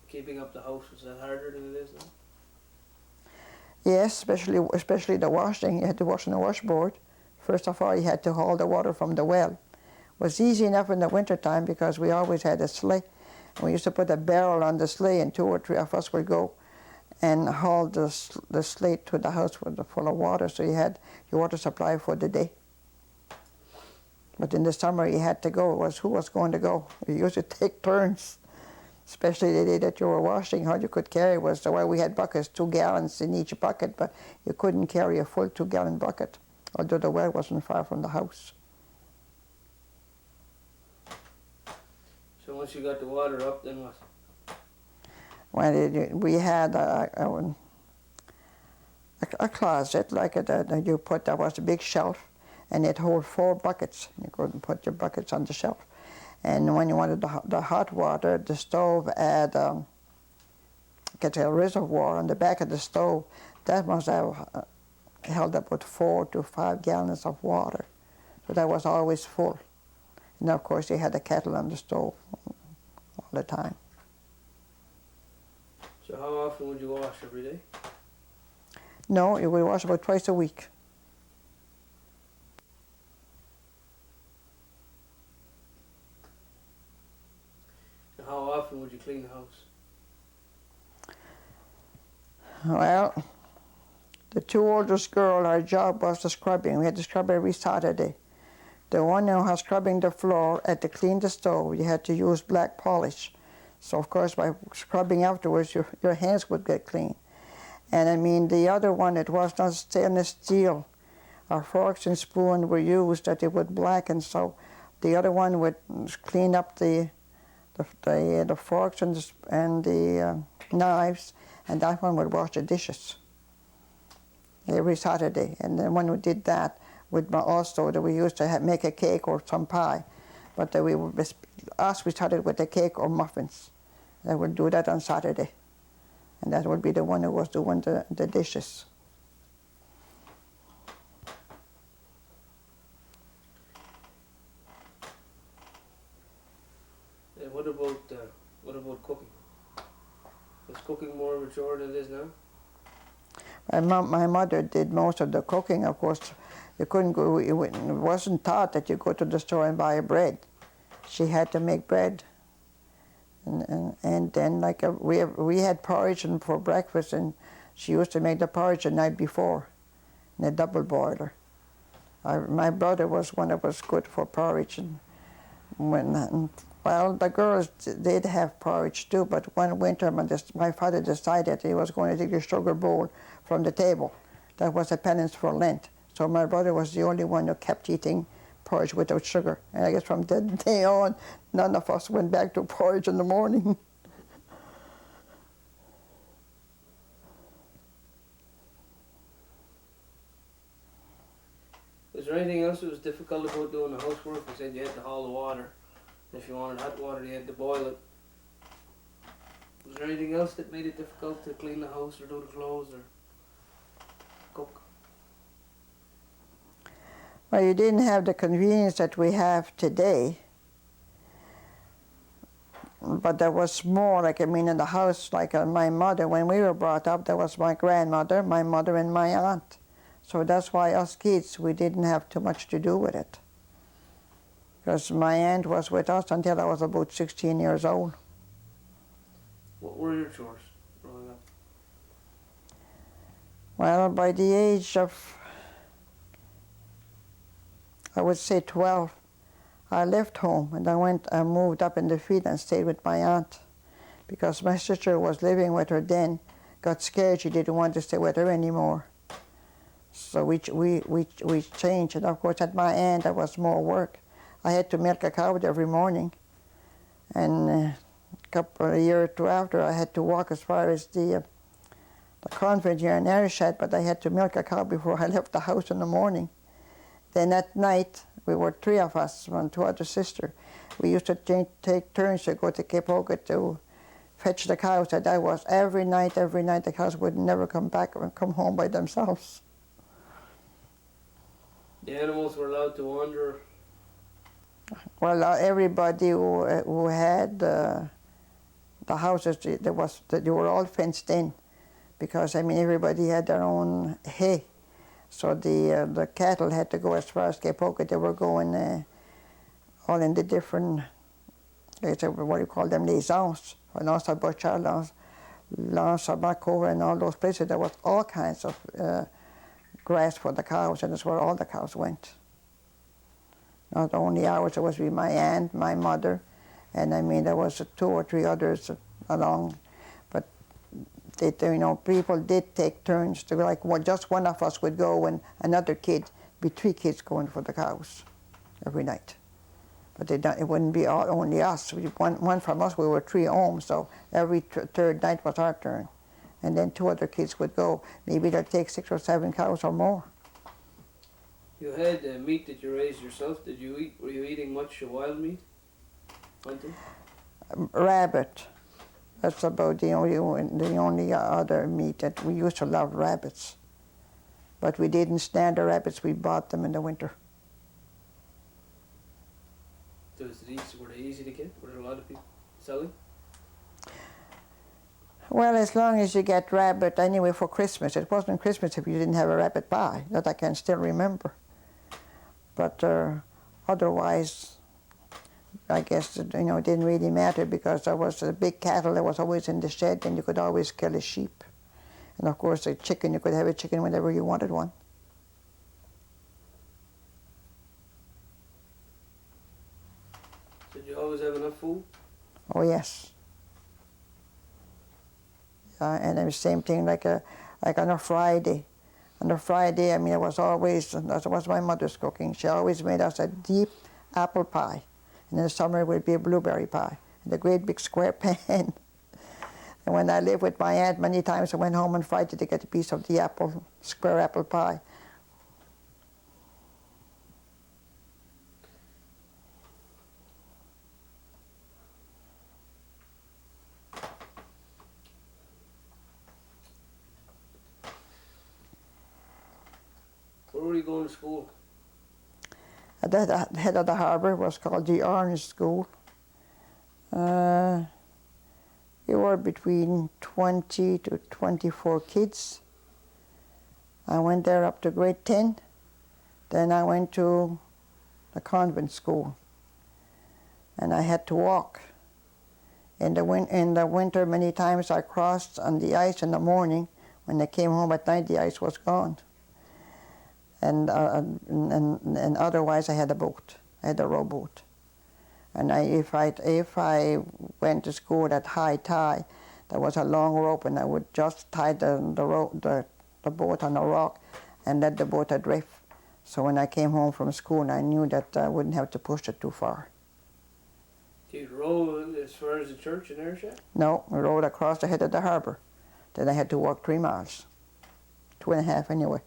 keeping up the house, is that harder than it is now? Yes, especially the washing. You had to wash on the washboard. First of all, you had to haul the water from the well. It was easy enough in the wintertime because we always had a sleigh. We used to put a barrel on the sleigh, and 2 or 3 of us would go and haul the sleigh to the house full of water, so you had your water supply for the day. But in the summer, you had to go. It was who was going to go. You used to take turns, especially the day that you were washing. All you could carry was the way we had buckets, 2 gallons in each bucket, but you couldn't carry a full 2-gallon bucket, although the well wasn't far from the house. So once you got the water up, then what? Well, we had a closet like that you put. There was a big shelf, and it held 4 buckets. You couldn't put your buckets on the shelf. And when you wanted the hot water, the stove had a reservoir on the back of the stove. That must have held about 4 to 5 gallons of water. So that was always full. And of course, you had a kettle on the stove all the time. So how often would you wash? Every day? No, we wash about twice a week. And how often would you clean the house? Well, the 2 oldest girls, our job was the scrubbing. We had to scrub every Saturday. The one who was scrubbing the floor had to clean the stove. You had to use black polish. So, of course, by scrubbing afterwards, your hands would get clean. And I mean, the other one, it was not stainless steel. Our forks and spoons were used that it would blacken. So the other one would clean up the forks and the knives, and that one would wash the dishes every Saturday. And then when we did that, we used to make a cake or some pie. But we started with the cake or muffins. They would do that on Saturday. And that would be the one who was doing the dishes. And what about cooking? Is cooking more of a chore than it is now? My mother did most of the cooking. Of course, you couldn't go. It wasn't taught that you go to the store and buy bread. She had to make bread. And then we had porridge for breakfast, and she used to make the porridge the night before in a double boiler. My brother was one that was good for porridge, and the girls did have porridge too, but one winter my father decided he was going to take the sugar bowl from the table. That was a penance for Lent. So my brother was the only one who kept eating porridge without sugar. And I guess from that day on, none of us went back to porridge in the morning. Was there anything else that was difficult about doing the housework? You said you had to haul the water. If you wanted hot water, you had to boil it. Was there anything else that made it difficult to clean the house or do the clothes or cook? Well, you didn't have the convenience that we have today. But there was more, in the house, my mother, when we were brought up, there was my grandmother, my mother, and my aunt. So that's why us kids, we didn't have too much to do with it. Because my aunt was with us until I was about 16 years old. What were your chores growing up? Well, by the age of, I would say 12, I left home and I moved up in the field and stayed with my aunt. Because my sister was living with her then, got scared, she didn't want to stay with her anymore. So we changed, and of course at my aunt there was more work. I had to milk a cow every morning, and a year or 2 after I had to walk as far as the convent here in Arishat, but I had to milk a cow before I left the house in the morning. Then at night, we were 3 of us, 2 other sisters. We used to take turns to go to Boucher-Aug to fetch the cows, and that was every night the cows would never come back and come home by themselves. The animals were allowed to wander? Well, everybody who had the houses, they were all fenced in. because I mean everybody had their own hay. So the cattle had to go as far as Boucher-Aug. They were going all in the different, what do you call them, liaisons, and also Boucher-Aug, Lens, and all those places. There was all kinds of grass for the cows, and that's where all the cows went. Not only ours, it was with my aunt, my mother, and I mean there was 2 or 3 others along, but people did take turns to like just one of us would go and another kid, be 3 kids going for the cows every night. But it wouldn't be only us. One from us, we were 3 home, so every third night was our turn. And then 2 other kids would go. Maybe they'd take 6 or 7 cows or more. You had meat that you raised yourself. Did you eat? Were you eating much wild meat? Hunting? Rabbit. That's about the only other meat that we used to love, rabbits. But we didn't stand the rabbits. We bought them in the winter. Were they easy to get? Were there a lot of people selling? Well, as long as you get rabbit anyway for Christmas. It wasn't Christmas if you didn't have a rabbit pie. That I can still remember. But otherwise, I guess it didn't really matter because there was a big cattle that was always in the shed, and you could always kill a sheep. And of course, a chicken, you could have a chicken whenever you wanted one. Did you always have enough food? Oh yes. And the same thing like on a Friday. On a Friday, I mean, it was always, that was my mother's cooking. She always made us a deep apple pie. And in the summer, it would be a blueberry pie in a great big square pan. And when I lived with my aunt, many times I went home on Friday to get a piece of the square apple pie. Where were you going to school? At the head of the harbour was called the Orange School. We were between 20 to 24 kids. I went there up to grade 10. Then I went to the convent school. And I had to walk. In the winter, many times I crossed on the ice in the morning. When I came home at night, the ice was gone. And otherwise I had a boat. I had a rowboat. And if I went to school at high tide, there was a long rope, and I would just tie the boat on a rock and let the boat adrift. So when I came home from school, I knew that I wouldn't have to push it too far. Did you row as far as the church in Ayrshire? No, we rowed across the head of the harbour. Then I had to walk 3 miles, 2.5 anyway.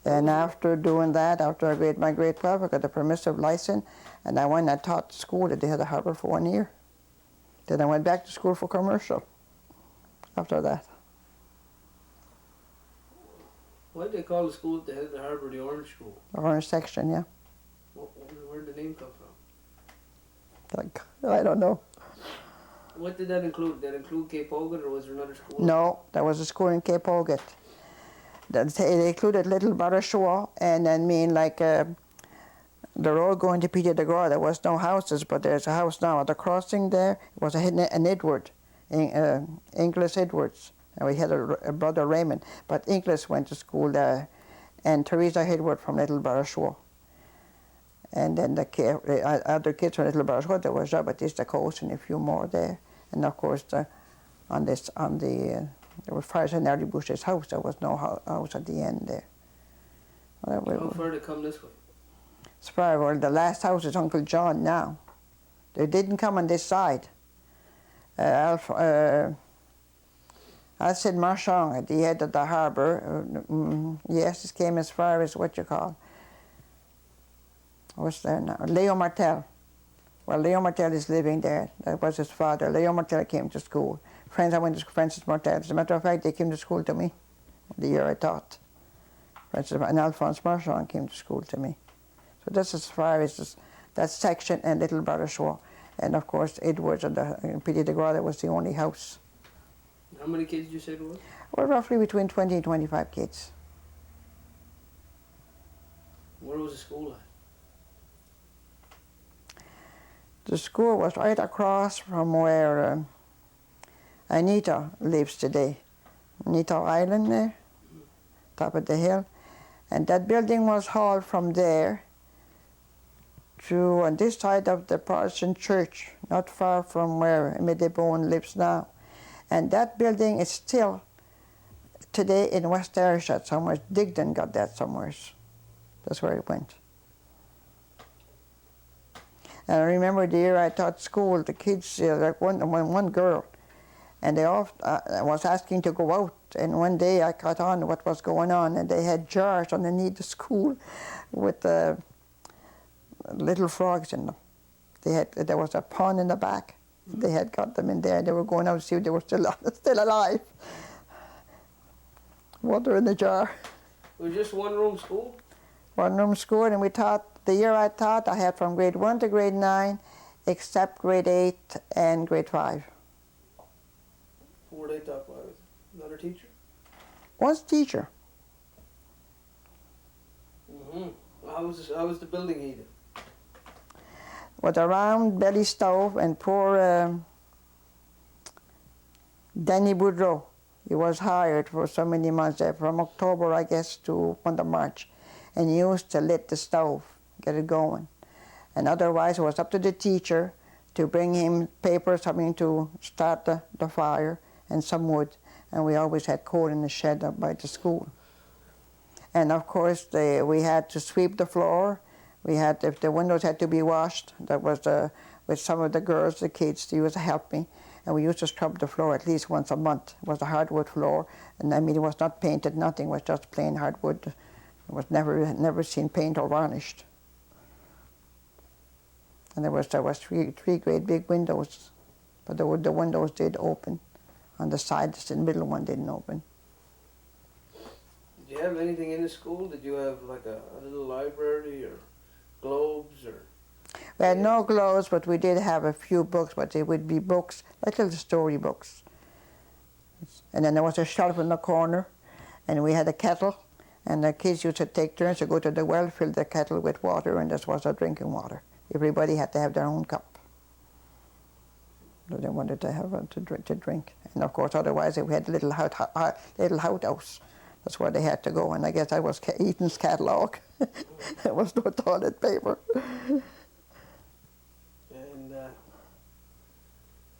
And after doing that, after I made my grade 12, I got a permissive license, and I went and taught school at the head of the harbour for 1 year. Then I went back to school for commercial after that. Why did they call the school at the head of the harbour the Orange School? Orange section, yeah. Where did the name come from? I don't know. What did that include? Did that include Boucher-Aug, or was there another school? No, there was a school in Boucher-Aug. They included Little Boucher-Aug, and I mean like the road going to Peter de Groix, there was no houses, but there's a house now at the crossing there. It was an Edward, Inglis Edwards. And we had a brother Raymond, but Inglis went to school there, and Teresa Edward from Little Boucher-Aug. And then the other kids from Little Boucher-Aug, there was Jean-Baptiste Coast and a few more there. And of course, there was fires in Early Boucher's house. There was no house at the end there. How far did they come this way? As far as the last house is Uncle John now. They didn't come on this side. Alcide Marchand at the head of the harbour. Yes, it came as far as what's there now? Leo Martel. Well, Leo Martel is living there. That was his father. Leo Martel came to school. I went to Francis Martel. As a matter of fact, they came to school to me the year I taught. Francis and Alphonse Marchand came to school to me. So that's as far as that section and Little Boucher-Aug. And of course, Edwards and Petit de Gras was the only house. How many kids did you say there was? Well, roughly between 20 and 25 kids. Where was the school at? The school was right across from where Anita lives today. Anita Island there, top of the hill. And that building was hauled from there to on this side of the Protestant church, not far from where Medibone lives now. And that building is still today in West Ayrshire somewhere. Digdon got that somewhere. That's where it went. And I remember the year I taught school, the kids, like one girl, and they all was asking to go out. And one day I caught on what was going on, and they had jars underneath the school with little frogs in them. There was a pond in the back. They had got them in there. They were going out to see if they were still alive. Water in the jar. It was just one room school? One room school, and we taught, the year I taught, I had from grade 1 to grade 9, except grade 8 and grade 5. Who were they taught by? Another teacher? Was teacher. Mm-hmm. How was the building heated? With a round belly stove, and poor Danny Boudreau, he was hired for so many months there, from October, I guess, to month of March. And he used to lit the stove, get it going. And otherwise, it was up to the teacher to bring him paper, something to start the fire, and some wood. And we always had coal in the shed up by the school. And of course, we had to sweep the floor. We had, if the windows had to be washed, that was with some of the girls, the kids, they used to help me. And we used to scrub the floor at least once a month. It was a hardwood floor, and I mean, it was not painted, nothing, it was just plain hardwood. It was never seen paint or varnished. And there was three great big windows, but the windows did open. On the sides, the middle one didn't open. Did you have anything in the school? Did you have like a little library or globes or? We had no globes, but we did have a few books, but they would be books, like little story books. And then there was a shelf in the corner, and we had a kettle, and the kids used to take turns to go to the well, fill the kettle with water, and this was our drinking water. Everybody had to have their own cup. So they wanted to have to drink. And of course, otherwise we had a little outhouse. That's where they had to go, and I guess I was Eaton's catalog. There was no toilet paper. And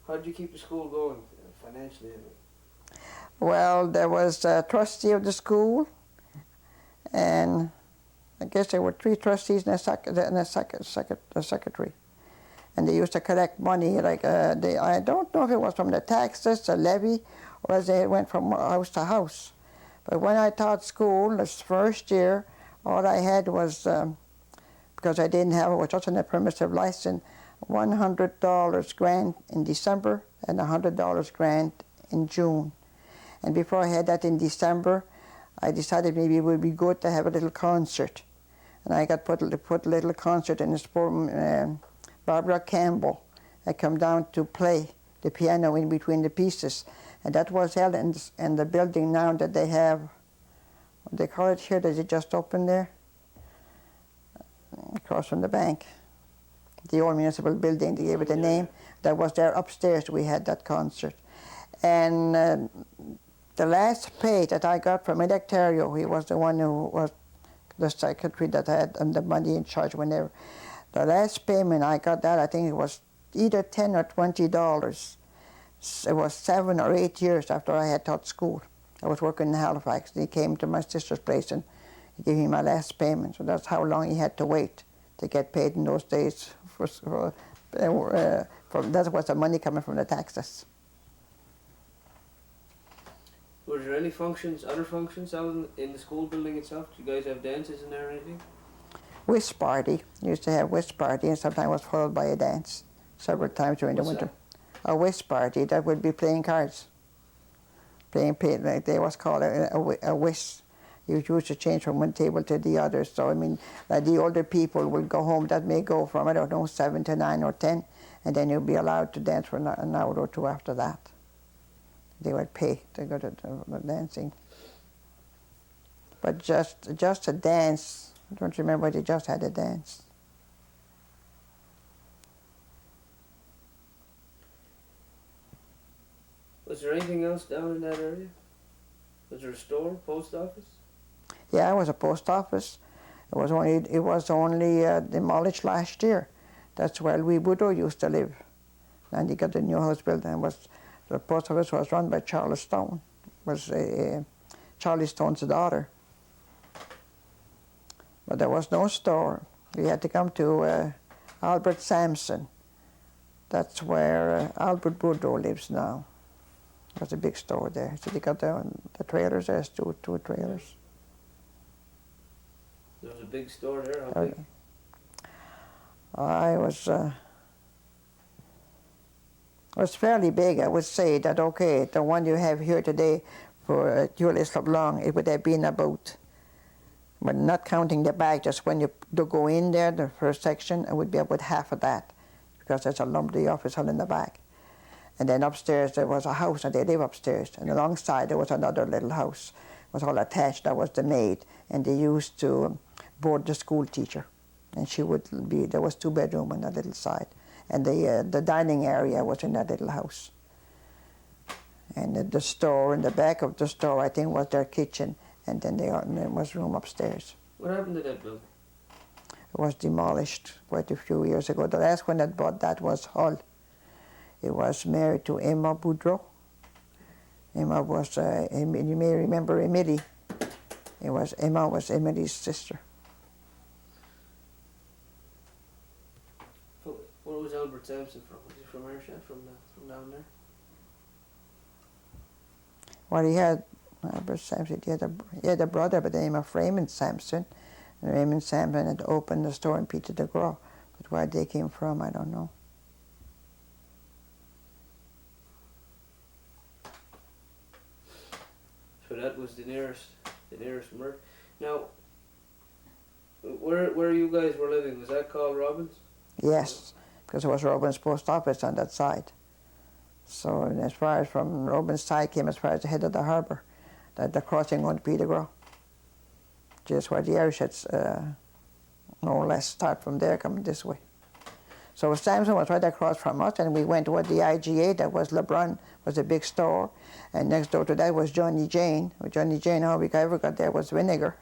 how did you keep the school going financially? Well, there was a trustee of the school, and I guess there were 3 trustees and a secretary. And they used to collect money, like I don't know if it was from the taxes, the levy, or as they went from house to house. But when I taught school, this first year, all I had was, because I didn't have, it was just on a permissive license, $100 grant in December and $100 grant in June. And before I had that in December, I decided maybe it would be good to have a little concert. And I got put a little concert in the Barbara Campbell had come down to play the piano in between the pieces. And that was held in the building now that they have, what they call it here, that they just opened there, across from the bank. The old municipal building, they gave it a name. That was there upstairs, we had that concert. And the last pay that I got from Electario, he was the one who was the secretary that had the money in charge whenever. The last payment I got that, I think it was either $10 or $20. It was 7 or 8 years after I had taught school. I was working in Halifax. He came to my sister's place and he gave me my last payment. So that's how long he had to wait to get paid in those days. That was the money coming from the taxes. Was there any functions, other functions out in the school building itself? Did you guys have dances in there or anything? Whist party. Used to have whist party, and sometimes was followed by a dance several times during the winter. That? A whist party, that would be playing cards. Playing, like they was called a whist. You used to change from one table to the other. So, I mean, the older people would go home. That may go from, I don't know, 7 to 9 or 10. And then you'll be allowed to dance for an hour or two after that. They would pay to go to the dancing. But just a dance, I don't remember, they just had a dance. Was there anything else down in that area? Was there a store, post office? Yeah, it was a post office. It was only demolished last year. That's where Louis Boudreau used to live. And he got a new house built, and the post office was run by Charles Stone. Was Charlie Stone's daughter. But there was no store. We had to come to Albert Sampson. That's where Albert Boudreau lives now. There's a big store there. So they got the trailers. There's two trailers. There was a big store there. How big? It was fairly big. I would say that, okay, the one you have here today for Julius LeBlanc, it would have been about, but not counting the back, just when you go in there, the first section, it would be about half of that, because there's the office hall in the back. And then upstairs there was a house, and they live upstairs. And alongside there was another little house. It was all attached. That was the maid, and they used to board the school teacher. And there was 2 bedrooms on that little side. And the dining area was in that little house. And the store, in the back of the store, I think was their kitchen. And then there was room upstairs. What happened to that building? It was demolished quite a few years ago. The last one that bought that was Hull. He was married to Emma Boudreau. Emma was, you may remember Emily. Emma was Emily's sister. Where was Albert Sampson from? Was he from Ayrshire, from down there? Well, he had Albert Sampson. He had a brother by the name of Raymond Sampson. And Raymond Sampson had opened the store in Peter de Gros. But where they came from, I don't know. So that was the nearest merge. Now, where you guys were living, was that called Robbins? Yes, because it was Robbins Post Office on that side. So as far as from Robbins' side came as far as the head of the harbour, the crossing on Peter de Gros. Just where the Irishets more or less start from there coming this way. So Sampson was right across from us, and we went to the IGA, that was LeBrun, was a big store, and next door to that was Johnny Jane. Johnny Jane, all we ever got there was vinegar,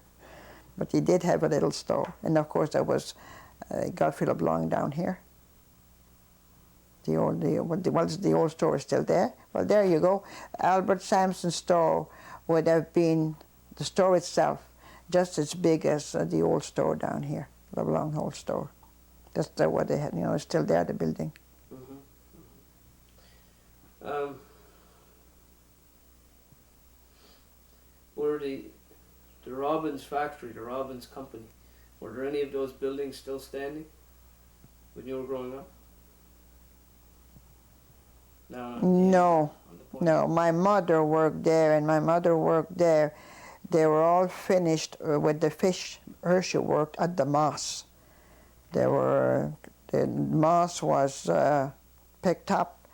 but he did have a little store. And of course there was Godfrey LeBlanc down here. The old store is still there. Well, there you go. Albert Sampson's store would have been, the store itself, just as big as the old store down here, LeBlanc old store. That's what they had, it's still there, the building. Mm-hmm. Mm-hmm. Were the Robbins factory, the Robbins company, were there any of those buildings still standing when you were growing up? No. My mother worked there, They were all finished with the fish. Hershey worked at the Moss. The moss was picked up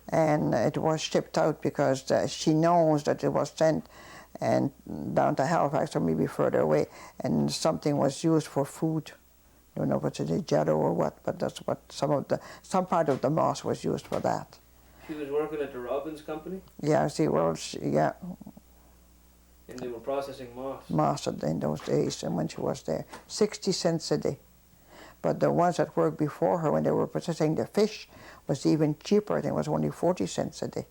and it was shipped out because she knows that it was sent and down to Halifax or maybe further away, and something was used for food. I don't know if it's a jello or what, but that's what some part of the moss was used for that. She was working at the Robbins company? Yeah, yeah. And they were processing moss? Moss in those days, and when she was there. 60 cents a day. But the ones that worked before her, when they were processing the fish, was even cheaper. I think it was only 40 cents a day.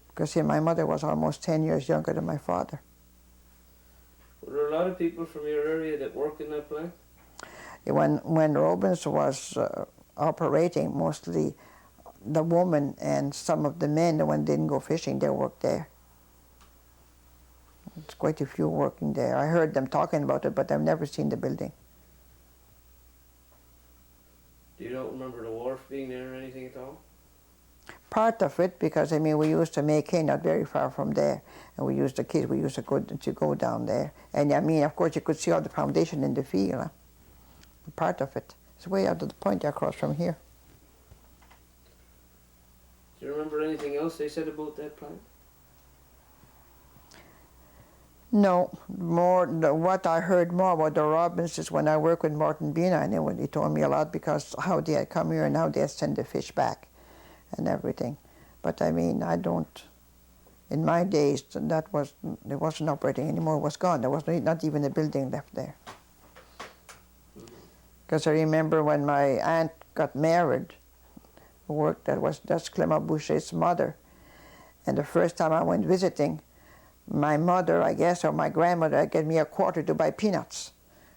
Because see, my mother was almost 10 years younger than my father. Were there a lot of people from your area that worked in that plant? When Robbins was operating, mostly the woman and some of the men, the one didn't go fishing, they worked there. There's quite a few working there. I heard them talking about it, but I've never seen the building. You don't remember the wharf being there or anything at all? part of it, because I mean we used to make hay not very far from there, and we used to go down there, and I mean of course you could see all the foundation in the field. Part of it. It's way out to the point across from here. Do you remember anything else they said about that plant? No, what I heard more about the Robins is when I worked with Martin Bina, and when he told me a lot because how they had come here and how they had sent the fish back and everything. But I mean, I don't, in my days, it wasn't operating anymore, it was gone. There was not even a building left there. Because I remember when my aunt got married, that's Clement Boucher's mother, and the first time I went visiting, my mother, I guess, or my grandmother gave me a quarter to buy peanuts.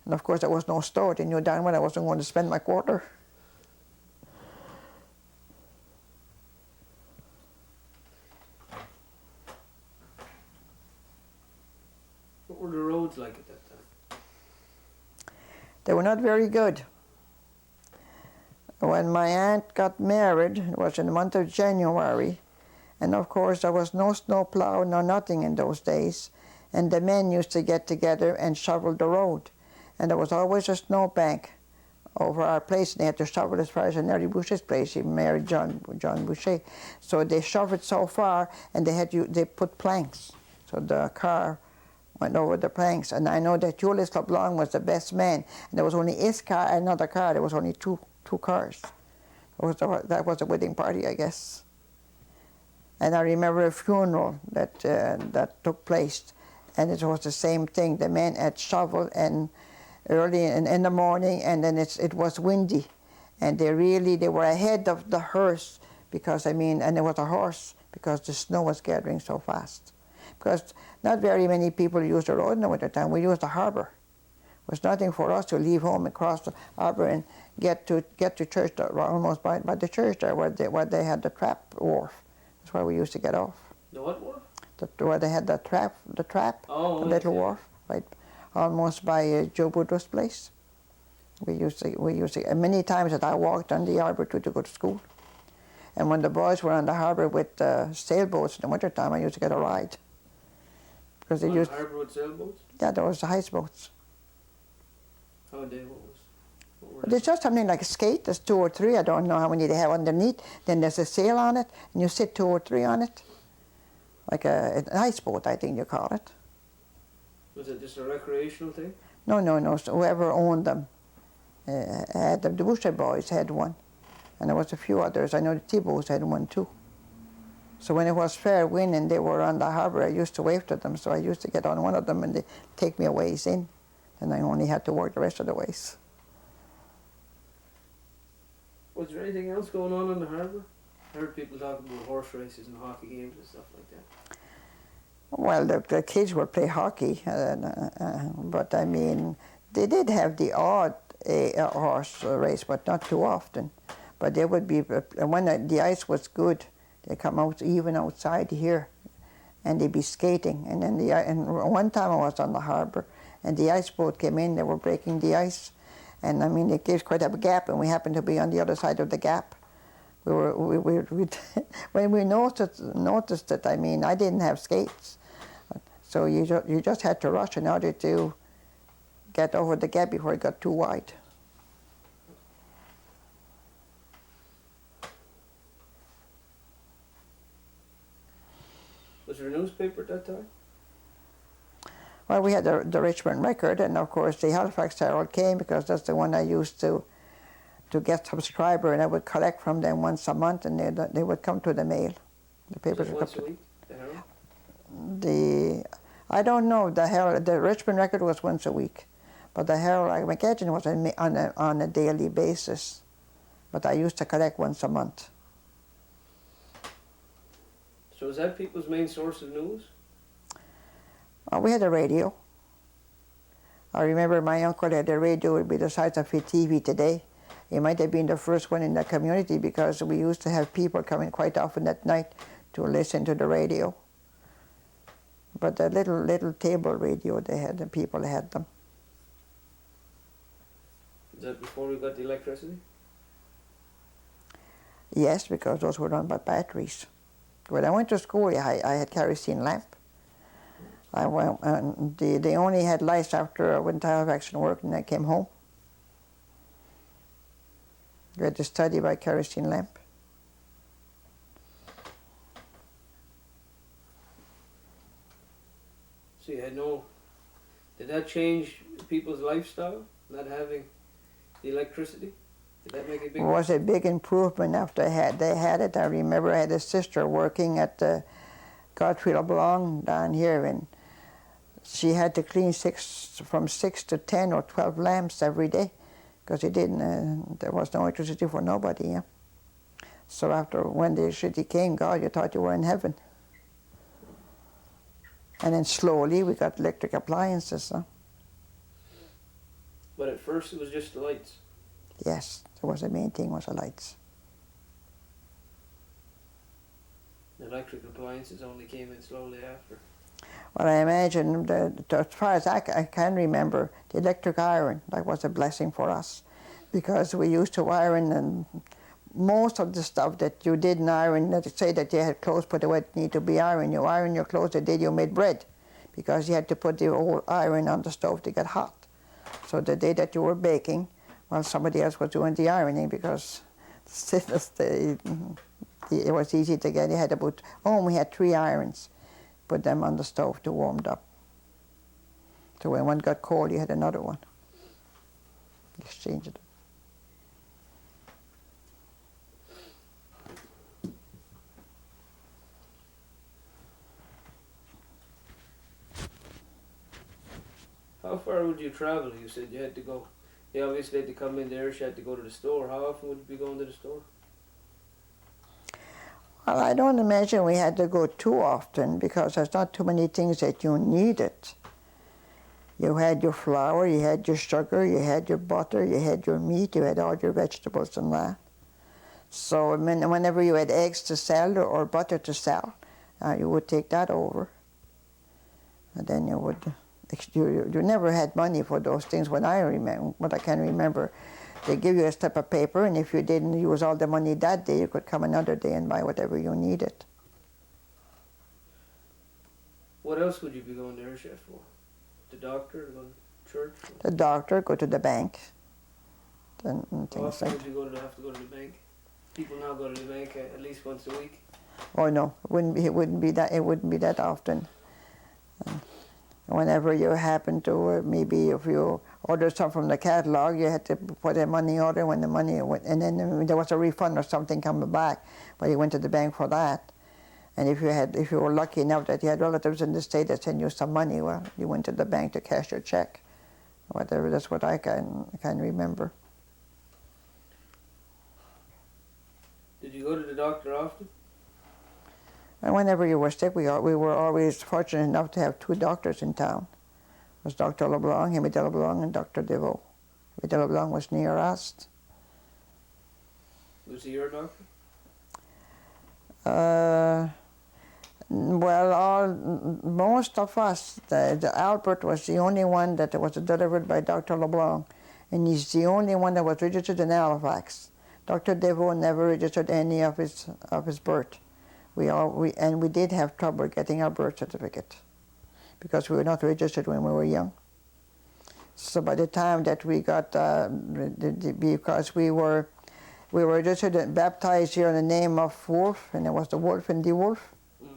And of course there was no store. They knew darn well I wasn't going to spend my quarter. What were the roads like at that time? They were not very good. When my aunt got married, it was in the month of January, and of course there was no snow plow, no nothing in those days, and the men used to get together and shovel the road. And there was always a snowbank over our place, and they had to shovel as far as Nellie Boucher's place. He married John Boucher. So they shoveled so far, and they put planks. So the car went over the planks. And I know that Julius LeBlanc was the best man, and there was only his car and another car. There was only two cars. That was a wedding party, I guess. And I remember a funeral that took place, and it was the same thing. The men had shoveled and early in the morning, and then it was windy, and they were ahead of the hearse because and there was a horse because the snow was gathering so fast. Because not very many people used the road in the winter time. We used the harbor. It was nothing for us to leave home and cross the harbor and get to church almost by the church there where they had the trap wharf. That's where we used to get off. The what wharf? Where they had the trap, oh, the little wharf, right, almost by Joe Boudreaux's place. We used to many times that I walked on the harbor to go to school. And when the boys were on the harbor with sailboats in the wintertime, I used to get a ride. Because they used the harbor with sailboats? Yeah, there was the ice boats. How they? What were There's just something like a skate. There's 2 or 3. I don't know how many they have underneath. Then there's a sail on it, and you sit 2 or 3 on it. Like an ice boat, I think you call it. Was it just a recreational thing? No. So whoever owned them had them. The Boucher boys had one. And there was a few others. I know the Thibaults had one too. So when it was fair wind and they were on the harbor, I used to wave to them. So I used to get on one of them and they take me a ways in. And I only had to work the rest of the ways. Was there anything else going on in the harbour? I heard people talking about horse races and hockey games and stuff like that. Well, the kids would play hockey, but I mean, they did have the odd horse race, but not too often. But they would be, when the ice was good, they come out even outside here, and they'd be skating. And then and one time I was on the harbour, and the ice boat came in. They were breaking the ice, and I mean, it gave quite a gap, and we happened to be on the other side of the gap. When we noticed it, I mean, I didn't have skates, so you just had to rush in order to get over the gap before it got too wide. Was there a newspaper at that time? Well, we had the Richmond Record, and of course the Halifax Herald came because that's the one I used to get subscriber, and I would collect from them once a month, and they would come to the mail. The papers would once come a week, the Herald? I don't know, the Herald, the Richmond Record was once a week, but the Herald, I imagine, was on a daily basis, but I used to collect once a month. So was that people's main source of news? We had a radio. I remember my uncle had a radio, it would be the size of a TV today. He might have been the first one in the community because we used to have people coming quite often at night to listen to the radio. But the little table radio they had, the people had them. Is that before we got the electricity? Yes, because those were run by batteries. When I went to school, I had kerosene lamp. I went, they only had lights after I went to Halifax and worked, and I came home. We had to study by kerosene lamp. So you had no. Did that change people's lifestyle? Not having the electricity? Did that make a big? It was a big improvement after they had it. I remember I had a sister working at Godfrey LeBlanc down here, and she had to clean from 6 to 10 or 12 lamps every day, because there was no electricity for nobody. Yeah. So when the electricity came, God, you thought you were in heaven. And then slowly we got electric appliances. Huh? But at first it was just the lights. Yes, that was the main thing, was the lights. The electric appliances only came in slowly after. Well, I imagine that as far as I can remember, the electric iron, that was a blessing for us, because we used to iron, and most of the stuff that you didn't iron, let's say that you had clothes put away that need to be ironed, you iron your clothes the day you made bread, because you had to put the old iron on the stove to get hot. So the day that you were baking, well, somebody else was doing the ironing, because it was easy to get. You had about, we had 3 irons. Put them on the stove to warm up. So when one got cold, you had another one. Exchange it. How far would you travel? You said you had to go. You obviously had to come in there. You had to go to the store. How often would you be going to the store? Well, I don't imagine we had to go too often, because there's not too many things that you needed. You had your flour, you had your sugar, you had your butter, you had your meat, you had all your vegetables and that. So whenever you had eggs to sell or butter to sell, you would take that over. And then you never had money for those things. What I can remember, they give you a slip of paper, and if you didn't use all the money that day, you could come another day and buy whatever you needed. What else would you be going to Ayrshire for? The doctor, go to church? The doctor, go to the bank, and How things often like would you have to go to the bank? People now go to the bank at least once a week. Oh no, it wouldn't be that often. Whenever you happen to, maybe if you ordered something from the catalog, you had to put a money order when the money went, and then there was a refund or something coming back, but you went to the bank for that. And if you were lucky enough that you had relatives in the state that sent you some money, well, you went to the bank to cash your check. Whatever, that's what I can remember. Did you go to the doctor often? And whenever you were sick, we were always fortunate enough to have 2 doctors in town. It was Dr. LeBlanc, Hemi de LeBlanc, and Dr. Deveau. Hemi de LeBlanc was near us. Was he your doctor? Well, most of us, the Albert was the only one that was delivered by Dr. LeBlanc, and he's the only one that was registered in Halifax. Dr. Deveau never registered any of his birth. We did have trouble getting our birth certificate, because we were not registered when we were young. So by the time that we got, because we were registered and baptized here in the name of Wolf, and it was the Wolf and the Wolf. Mm.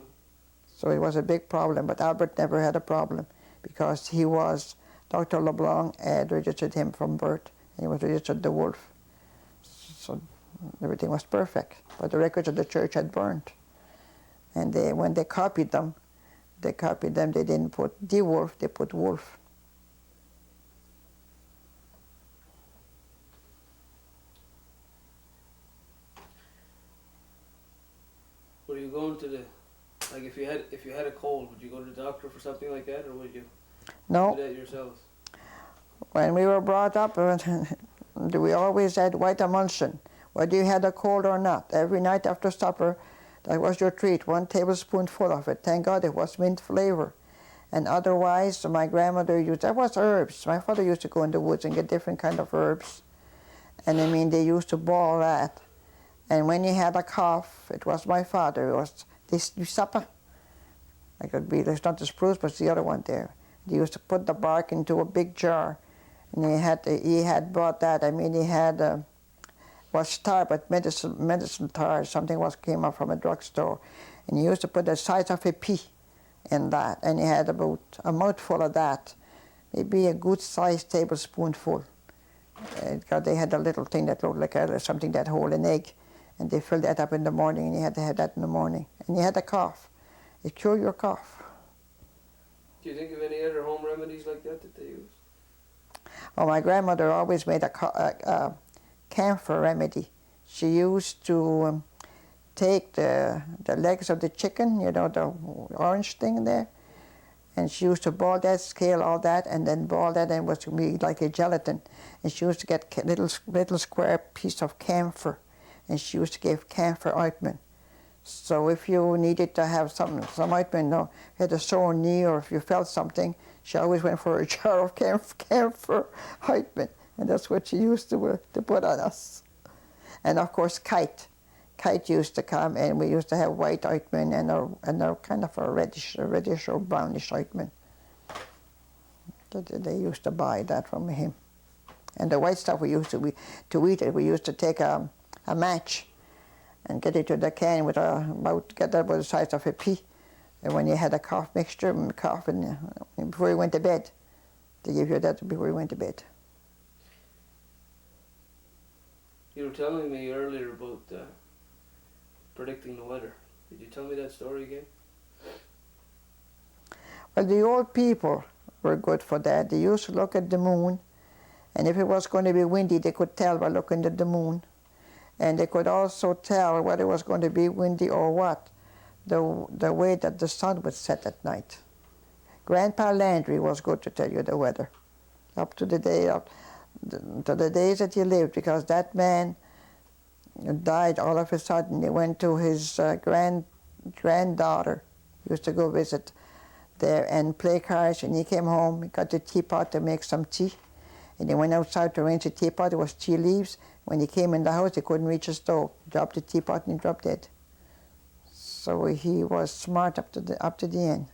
So it was a big problem, but Albert never had a problem, because Dr. LeBlanc had registered him from birth, and he was registered the Wolf. So everything was perfect, but the records of the church had burned. And when they copied them, they didn't put the Wolf, they put Wolf. Were you going to like if you had a cold, would you go to the doctor for something like that, or would you do that yourselves? When we were brought up, we always had white emulsion, whether you had a cold or not. Every night after supper, that was your treat, 1 tablespoonful of it. Thank God it was mint flavor. And otherwise, my grandmother that was herbs. My father used to go in the woods and get different kind of herbs. And they used to boil that. And when he had a cough, it was my father. It was this supper. It could be, it's not the spruce, but it's the other one there. He used to put the bark into a big jar, and he had bought that. I mean, he had was tar, but medicine tar. Something came up from a drugstore, and he used to put the size of a pea in that, and he had about a mouthful of that, maybe a good-sized tablespoonful. Because they had a little thing that looked like something that hold an egg, and they filled that up in the morning, and you had to have that in the morning. And you had a cough. It cured your cough. Do you think of any other home remedies like that they used? Oh, my grandmother always made a camphor remedy. She used to take the legs of the chicken, you know, the orange thing there, and she used to boil that, scale all that, and then boil that, and it was to be like a gelatin. And she used to get little square piece of camphor, and she used to give camphor ointment. So if you needed to have some ointment, you know, you had a sore knee, or if you felt something, she always went for a jar of camphor ointment, and that's what she used to put on us. And of course, Kite used to come, and we used to have white ointment and a kind of a reddish or brownish ointment. They used to buy that from him. And the white stuff we used to eat it. We used to take a match and get it to the can with get that about the size of a pea. And when you had a cough mixture, coughing before you went to bed, they give you that before you went to bed. You were telling me earlier about predicting the weather. Did you tell me that story again? Well, the old people were good for that. They used to look at the moon, and if it was going to be windy, they could tell by looking at the moon. And they could also tell whether it was going to be windy or what, the way that the sun would set at night. Grandpa Landry was good to tell you the weather, up to the days that he lived, because that man died all of a sudden. He went to his granddaughter. He used to go visit there and play cards, and he came home. He got the teapot to make some tea, and he went outside to arrange the teapot. It was tea leaves. When he came in the house, he couldn't reach the stove. Dropped the teapot and he dropped dead. So he was smart up to the end.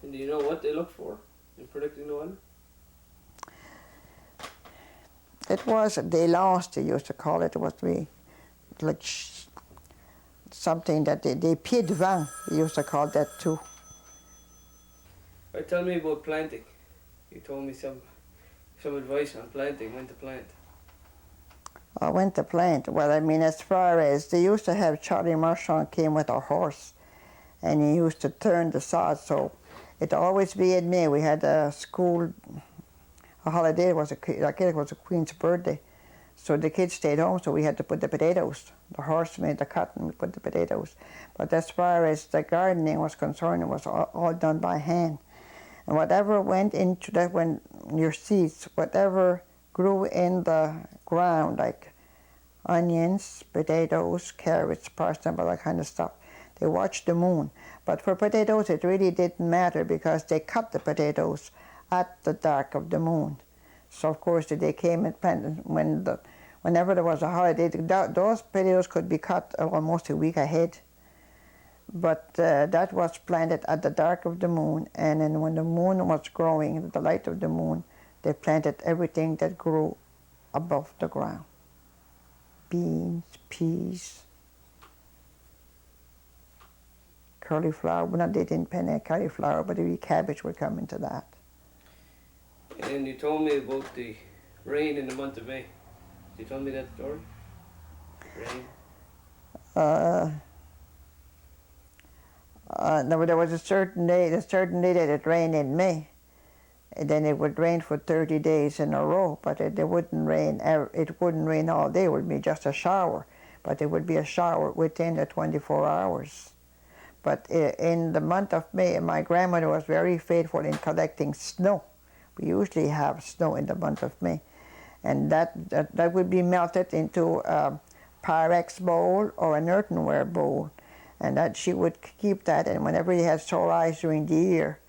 And do you know what they look for in predicting the weather? It was they lost, they used to call it. It was like something that they pied de vent, they used to call that too. Right, tell me about planting. You told me some advice on planting, when to plant. When to plant? Well, I mean, as far as they used to have Charlie Marchand came with a horse, and he used to turn the sod, so it always be in May. We had a holiday. It was a queen's birthday, so the kids stayed home. So we had to put the potatoes. The horse made the cotton. We put the potatoes. But as far as the gardening was concerned, it was all done by hand. And whatever went into that, when your seeds, whatever grew in the ground, like onions, potatoes, carrots, parsnips, all that kind of stuff, they watched the moon. But for potatoes, it really didn't matter, because they cut the potatoes at the dark of the moon. So of course they came and planted whenever there was a holiday. Those potatoes could be cut almost a week ahead. But that was planted at the dark of the moon, and then when the moon was growing, the light of the moon, they planted everything that grew above the ground. Beans, peas, cauliflower. Well, they didn't plant cauliflower, but the cabbage would come into that. And you told me about the rain in the month of May. Did you tell me that story? Rain? There was a certain day that it rained in May, and then it would rain for 30 days in a row, but it wouldn't rain all day. It would be just a shower, but it would be a shower within the 24 hours. But in the month of May, my grandmother was very faithful in collecting snow. We usually have snow in the month of May, and that would be melted into a Pyrex bowl or an earthenware bowl. And that she would keep that, and whenever you had sore eyes during the year,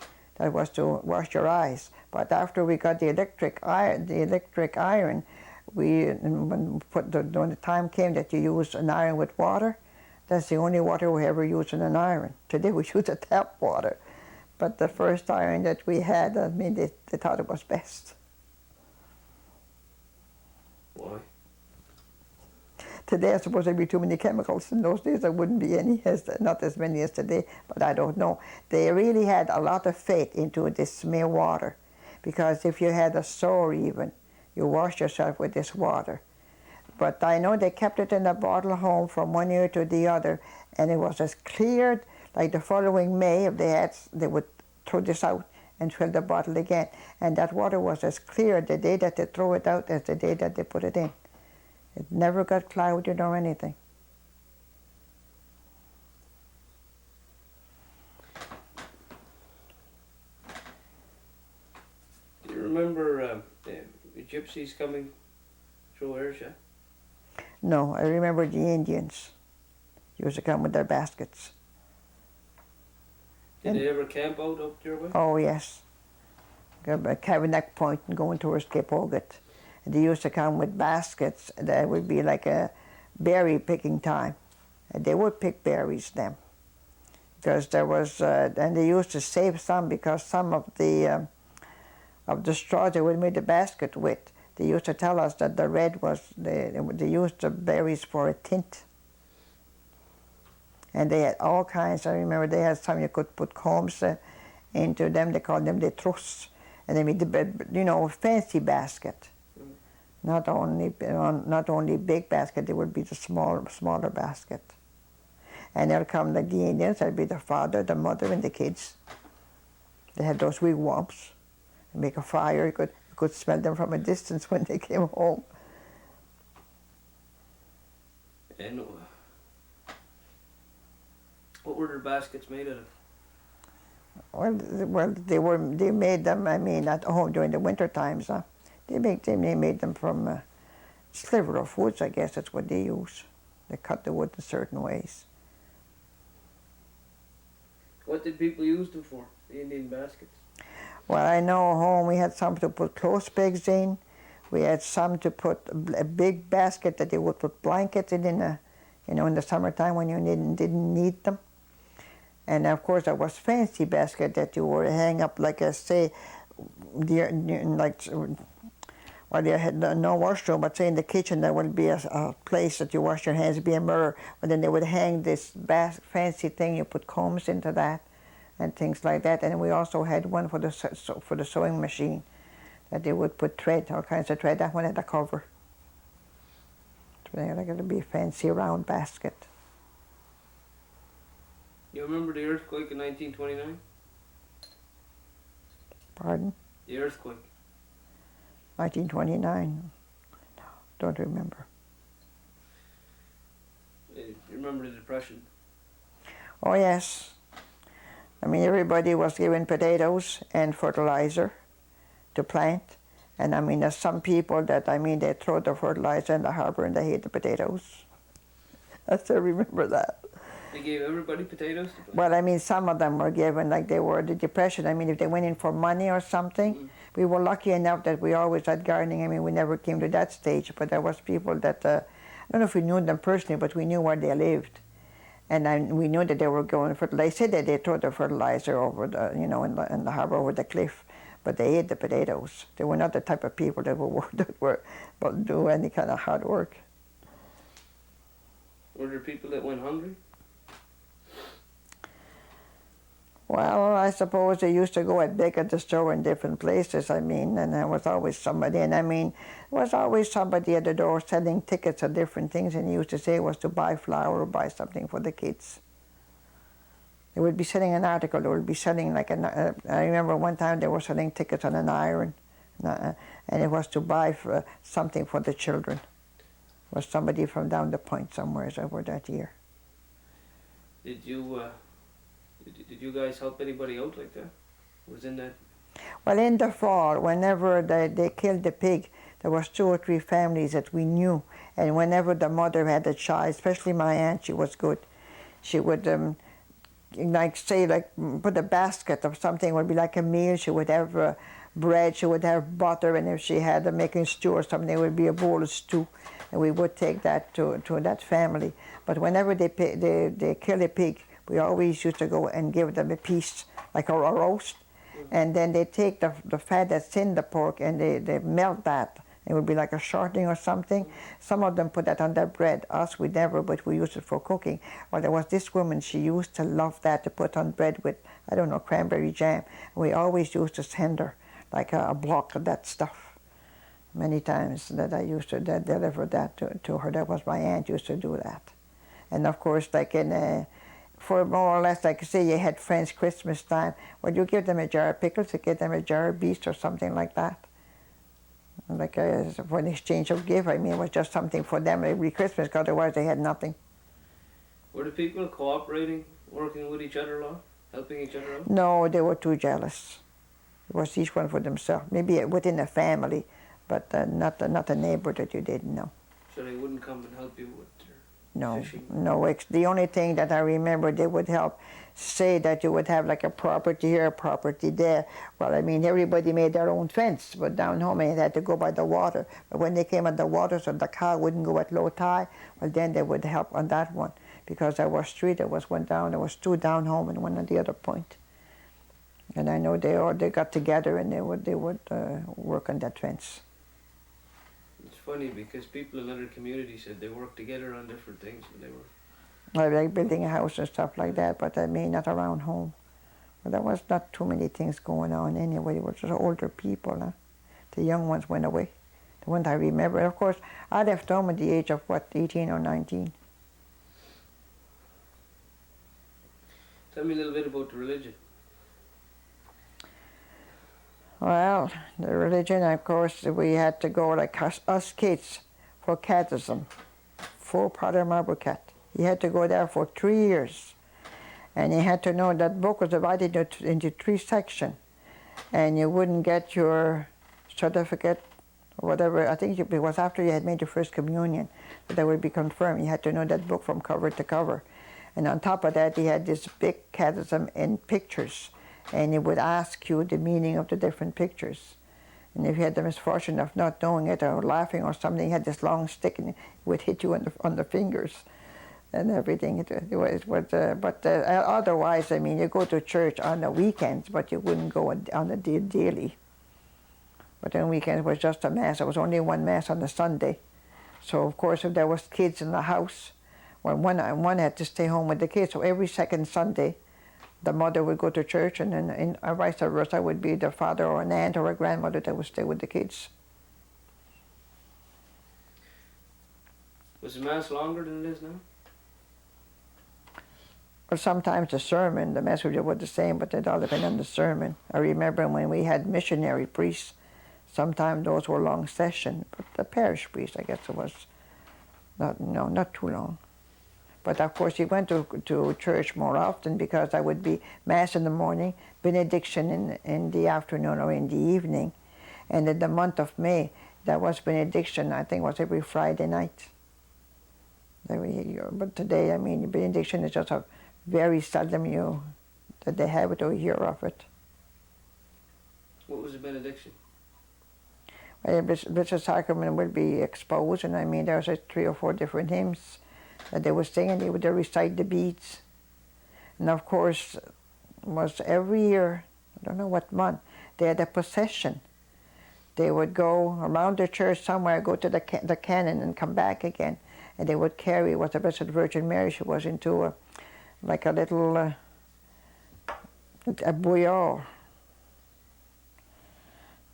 that was to wash your eyes. But after we got the electric iron, when the time came that you use an iron with water, that's the only water we ever use in an iron. Today we use the tap water. But the first iron that we had, I mean, they thought it was best. Why? Today I suppose there'd be too many chemicals. In those days there wouldn't be any, not as many as today, but I don't know. They really had a lot of faith into this mere water, because if you had a sore even, you wash yourself with this water. But I know they kept it in a bottle home from one year to the other, and it was as clear, like the following May, if they would throw this out and fill the bottle again. And that water was as clear the day that they throw it out as the day that they put it in. It never got clouded or anything. Do you remember the gypsies coming through Ayrshire? No, I remember the Indians used to come with their baskets. Did they ever camp out up your way? Oh, yes. Cabernet Point and going towards Boucher-Aug. They used to come with baskets. That would be like a berry picking time. They would pick berries then. Because there was, and they used to save some, because some of the straws they would make the basket with, they used to tell us that the red was, they used the berries for a tint. And they had all kinds. I remember they had some you could put combs into them. They called them the truss. And they made the, fancy basket. Not only big basket, they would be the smaller basket. And there come the Indians. There'd be the father, the mother, and the kids. They had those wigwams. They make a fire. You could smell them from a distance when they came home. And what were their baskets made out of? Well, they made them. I mean, at home during the winter times. They made them from sliver of woods. I guess that's what they use. They cut the wood in certain ways. What did people use them for? The Indian baskets. Well, I know home we had some to put clothes pegs in. We had some to put a big basket that they would put blankets in in the summertime when you didn't need them. And of course, there was fancy basket that you would hang up, like say, well, they had no washroom, but say in the kitchen there would be a place that you wash your hands, be a mirror. But then they would hang this fancy thing. You put combs into that, and things like that. And we also had one for the sewing machine, that they would put thread, all kinds of thread. That one had a cover. So they're going to be a fancy round basket. You remember the earthquake in 1929? Pardon? The earthquake. 1929. No, don't remember. You remember the Depression? Oh yes. I mean, everybody was given potatoes and fertilizer to plant. And I mean, there's some people that, they throw the fertilizer in the harbor and they hate the potatoes. I still remember that. They gave everybody potatoes to plant? Well, some of them were given, like they were the Depression. If they went in for money or something, we were lucky enough that we always had gardening. We never came to that stage, but there was people that, I don't know if we knew them personally, but we knew where they lived. And we knew that they were going for, they said that they threw the fertilizer over the, in the harbor over the cliff, but they ate the potatoes. They were not the type of people that were do any kind of hard work. Were there people that went hungry? Well, I suppose they used to go at beg at the store in different places, and there was always somebody, there was always somebody at the door selling tickets or different things, and he used to say it was to buy flour or buy something for the kids. They would be selling an article, they would be selling I remember one time they were selling tickets on an iron, and it was to buy something for the children. It was somebody from down the point somewhere over that year. Did you guys help anybody out like that? Was in that? Well, in the fall, whenever they killed the pig, there was 2 or 3 families that we knew, and whenever the mother had a child, especially my aunt, she was good. She would like say like put a basket of something, would be like a meal. She would have bread, she would have butter, and if she had making stew or something, it would be a bowl of stew, and we would take that to that family. But whenever they kill a pig, we always used to go and give them a piece, like a roast, and then they take the fat that's in the pork and they melt that. It would be like a shortening or something. Some of them put that on their bread. Us, we never, but we used it for cooking. Well, there was this woman, she used to love that, to put on bread with, I don't know, cranberry jam. We always used to send her like a block of that stuff. Many times that I used to deliver that to her. That was my aunt used to do that. And of course, like for more or less, like say you had friends Christmas time, would you give them a jar of pickles, you give them a jar of beets or something like that? Like for an exchange of gift. I mean, it was just something for them every Christmas, because otherwise they had nothing. Were the people cooperating, working with each other a lot, helping each other out? No, they were too jealous. It was each one for themselves. Maybe within a family, but not a neighbor that you didn't know. So they wouldn't come and help you with No, fishing? no. The only thing that I remember, they would help say that you would have like a property here, a property there. Well, I mean, everybody made their own fence, but down home they had to go by the water. But when they came at the water, so the cow wouldn't go at low tide, well, then they would help on that one. Because there was three, there was one down, there was two down home and one at the other point. And I know they got together and they would work on that fence. It's funny because people in other communities said they worked together on different things when they were... Like building a house and stuff like that, but I mean not around home. But there was not too many things going on anyway. It was just older people. Huh? The young ones went away. The ones I remember. And of course, I left home at the age of, 18 or 19. Tell me a little bit about the religion. Well, the religion, of course, we had to go like us kids for catechism, for Father Marbucat. You had to go there for 3 years. And you had to know that book was divided into 3 sections. And you wouldn't get your certificate or whatever. I think it was after you had made your first communion that would be confirmed. You had to know that book from cover to cover. And on top of that, he had this big catechism in pictures. And he would ask you the meaning of the different pictures. And if you had the misfortune of not knowing it or laughing or something, he had this long stick and it would hit you on the fingers and everything. Otherwise, I mean, you go to church on the weekends, but you wouldn't go on the daily. But on weekends it was just a mass. There was only one mass on the Sunday. So of course, if there was kids in the house, well, one had to stay home with the kids. So every second Sunday, the mother would go to church, and then vice versa would be the father or an aunt or a grandmother that would stay with the kids. Was the mass longer than it is now? Well, sometimes the sermon, the message was the same, but it all depended on the sermon. I remember when we had missionary priests, sometimes those were long sessions, but the parish priest, I guess it was not too long. But of course, he went to church more often because there would be mass in the morning, benediction in the afternoon or in the evening. And in the month of May, there was benediction, I think it was every Friday night. But today, I mean, benediction is just a very seldom that they have it or hear of it. What was the benediction? Well, Blessed Sacrament would be exposed, and I mean, there was 3 or 4 different hymns that they would sing, and they would recite the beads. And of course, was every year, I don't know what month, they had a procession. They would go around the church somewhere, go to the canon and come back again. And they would carry what the Blessed Virgin Mary, she was into like a little a bouillon.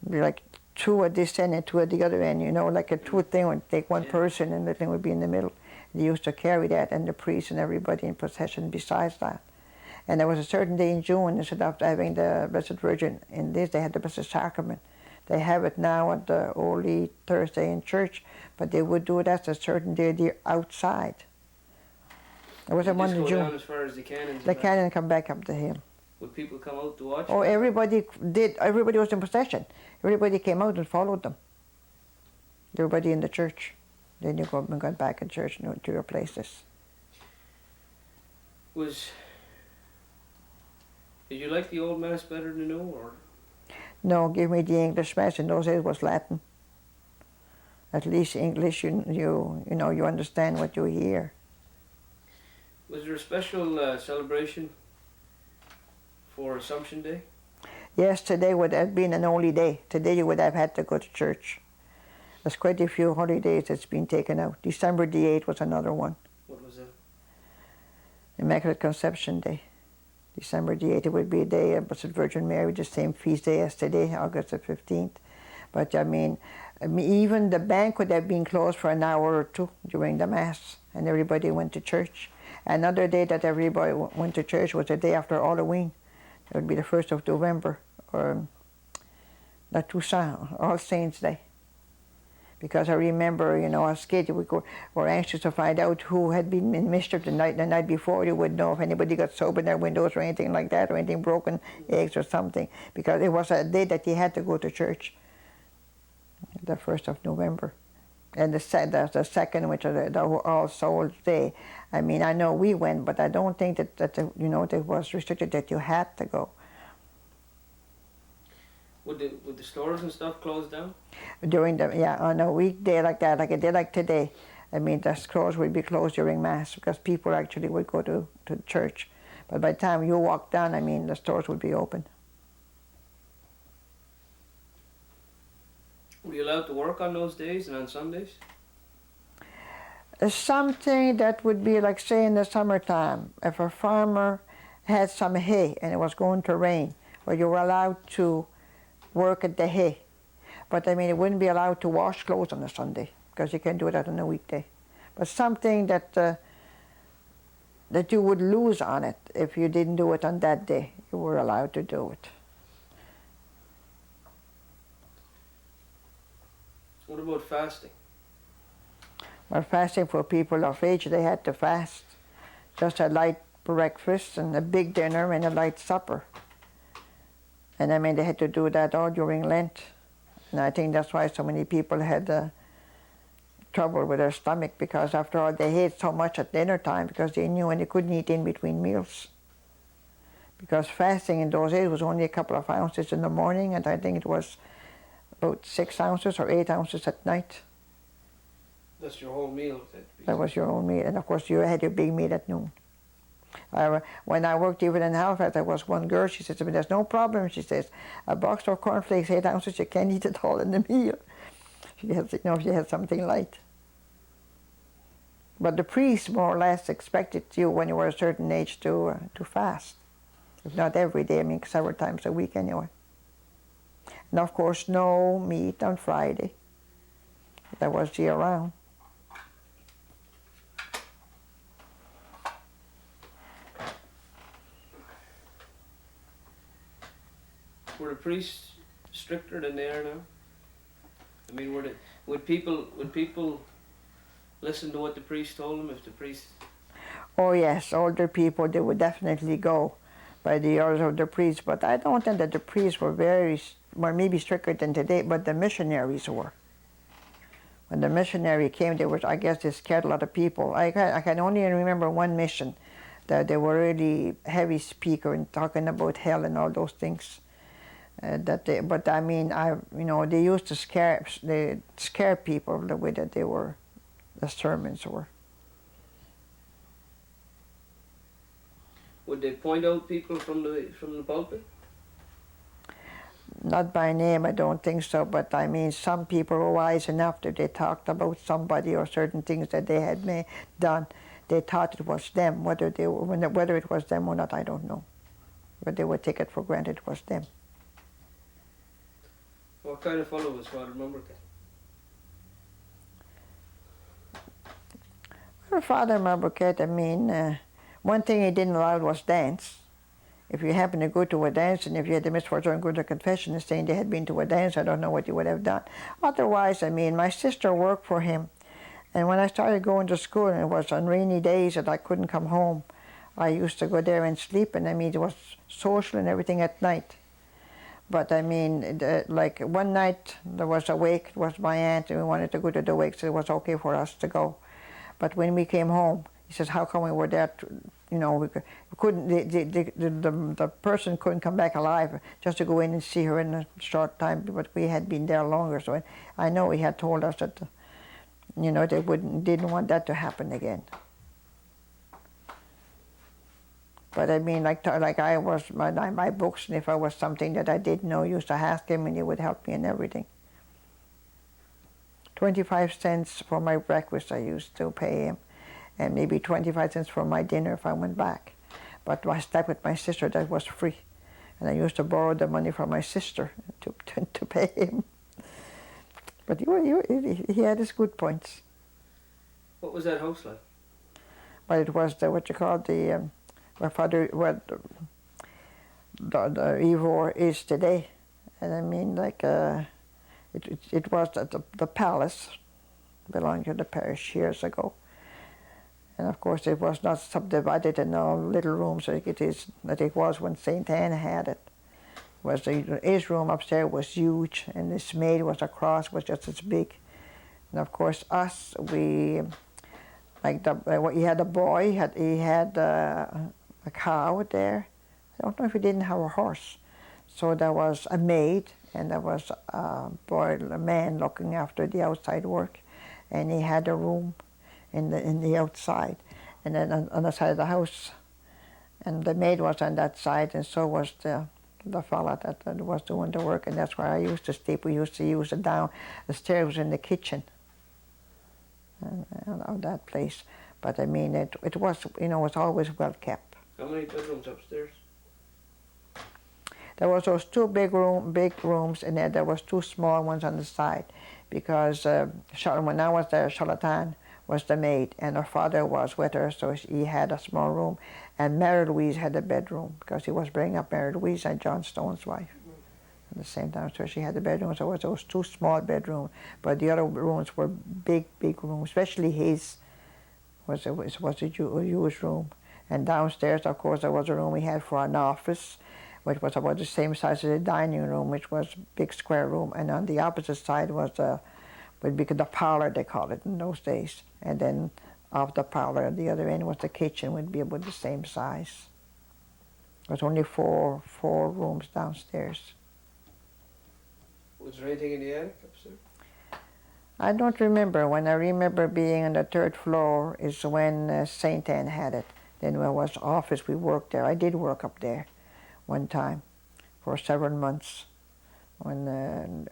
Be like 2 at this end and 2 at the other end, like a 2 thing would take one person and the thing would be in the middle. They used to carry that, and the priest and everybody in procession besides that. And there was a certain day in June, instead of having the Blessed Virgin in this, they had the Blessed Sacrament. They have it now at the Holy Thursday in church, but they would do that a certain day there outside. There was a Monday in June. Down as far as the cannons. The cannon come back up the hill. Would people come out to watch? Oh, everybody did. Everybody was in procession. Everybody came out and followed them. Everybody in the church. Then you go and got back in church to your places. Was Did you like the old Mass better than the new, or? No, give me the English Mass. In those days it was Latin. At least English, you know, you understand what you hear. Was there a special celebration for Assumption Day? Yes, today would have been an holy day. Today you would have had to go to church. There's quite a few holidays that's been taken out. December the 8th was another one. What was that? Immaculate Conception Day. December the 8th, it would be a day of Blessed Virgin Mary, the same feast day as today, August the 15th. But I mean, even the bank would have been closed for an hour or two during the Mass, and everybody went to church. Another day that everybody went to church was the day after Halloween. It would be the 1st of November, or the Toussaint, All Saints Day. Because I remember, you know, as kids, were anxious to find out who had been in mischief the night before. You would know if anybody got soap in their windows or anything like that, or anything broken, eggs or something. Because it was a day that you had to go to church, the 1st of November. And the second, which is the All Souls Day. I mean, I know we went, but I don't think that you know, it was restricted that you had to go. Would the stores and stuff close down? On a weekday like that, like a day like today, I mean, the stores would be closed during Mass because people actually would go to church. But by the time you walk down, I mean, the stores would be open. Were you allowed to work on those days and on Sundays? Something that would be like, say, in the summertime, if a farmer had some hay and it was going to rain, well, you were allowed to work at the hay. But I mean, it wouldn't be allowed to wash clothes on a Sunday because you can't do that on a weekday. But something that that you would lose on it if you didn't do it on that day, you were allowed to do it. What about fasting? Well, fasting for people of age, they had to fast. Just a light breakfast and a big dinner and a light supper. And I mean, they had to do that all during Lent. And I think that's why so many people had trouble with their stomach, because after all, they ate so much at dinner time because they knew and they couldn't eat in between meals. Because fasting in those days was only a couple of ounces in the morning, and I think it was about 6 ounces or 8 ounces at night. That's your whole meal? That was your own meal. And of course, you had your big meal at noon. When I worked even in Halifax, there was one girl, she said to me, there's no problem, she says, a box of cornflakes, 8 ounces, you can't eat it all in the meal. She had, you know, she had something light. But the priest more or less expected you when you were a certain age to fast. If not every day, I mean several times a week anyway. And of course, no meat on Friday. That was year round. Were the priests stricter than they are now? I mean, would people listen to what the priest told them if the priest? Oh yes, older people, they would definitely go by the orders of the priest. But I don't think that the priests were maybe stricter than today, but the missionaries were. When the missionary came, I guess they scared a lot of people. I can only remember one mission that they were really heavy speaker and talking about hell and all those things. But I mean, you know, they used to scare people the way that the sermons were. Would they point out people from the pulpit? Not by name, I don't think so, but I mean, some people were wise enough that they talked about somebody or certain things that they had done. They thought it was them. Whether it was them or not, I don't know. But they would take it for granted it was them. What kind of fellow was Father Mumbercat? Well, Father Mumbercat, I mean, one thing he didn't allow was dance. If you happened to go to a dance, and if you had the misfortune to go to confession and saying they had been to a dance, I don't know what you would have done. Otherwise, I mean, my sister worked for him. And when I started going to school, and it was on rainy days that I couldn't come home, I used to go there and sleep, and I mean, it was social and everything at night. But I mean, like one night there was a wake, it was my aunt, and we wanted to go to the wake, so it was okay for us to go. But when we came home, He says, how come we were there, we couldn't, the person couldn't come back alive just to go in and see her in a short time, but we had been there longer. So I know he had told us that, they didn't want that to happen again. But I mean, like I was, my books, and if I was something that I didn't know, I used to ask him and he would help me in everything. 25 cents for my breakfast I used to pay him, and maybe 25 cents for my dinner if I went back. But I slept with my sister, that was free. And I used to borrow the money from my sister to pay him. But he had his good points. What was that house like? But it was my father, what the Ivor is today. And I mean, like, it was the palace, belonged to the parish years ago. And of course it was not subdivided in all little rooms like it was when St. Anne had it. His room upstairs was huge, and his maid was across, was just as big. And of course us, he had a boy, he had a cow there. I don't know if he didn't have a horse. So there was a maid, and there was a man looking after the outside work, and he had a room in the outside, and then on the side of the house, and the maid was on that side, and so was the fella that was doing the work, and that's where I used to sleep. We used to use the stairs was in the kitchen, and of that place. But I mean, it was was always well kept. How many bedrooms upstairs? There was those two big rooms, and then there was two small ones on the side, because when I was there, Charlotte was the maid, and her father was with her, so he had a small room, and Mary Louise had a bedroom, because he was bringing up Mary Louise and John Stone's wife at the same time, so she had a bedroom. So it was those two small bedrooms, but the other rooms were big rooms, especially his was a Jewish room. And downstairs, of course, there was a room we had for an office, which was about the same size as the dining room, which was a big square room, and on the opposite side was would be the parlor, they called it in those days. And then off the parlor at the other end was the kitchen, would be about the same size. There was only four rooms downstairs. Was there anything in the attic upstairs? I don't remember. When I remember being on the third floor is when St. Anne had it. Then there was office, we worked there. I did work up there one time for several months when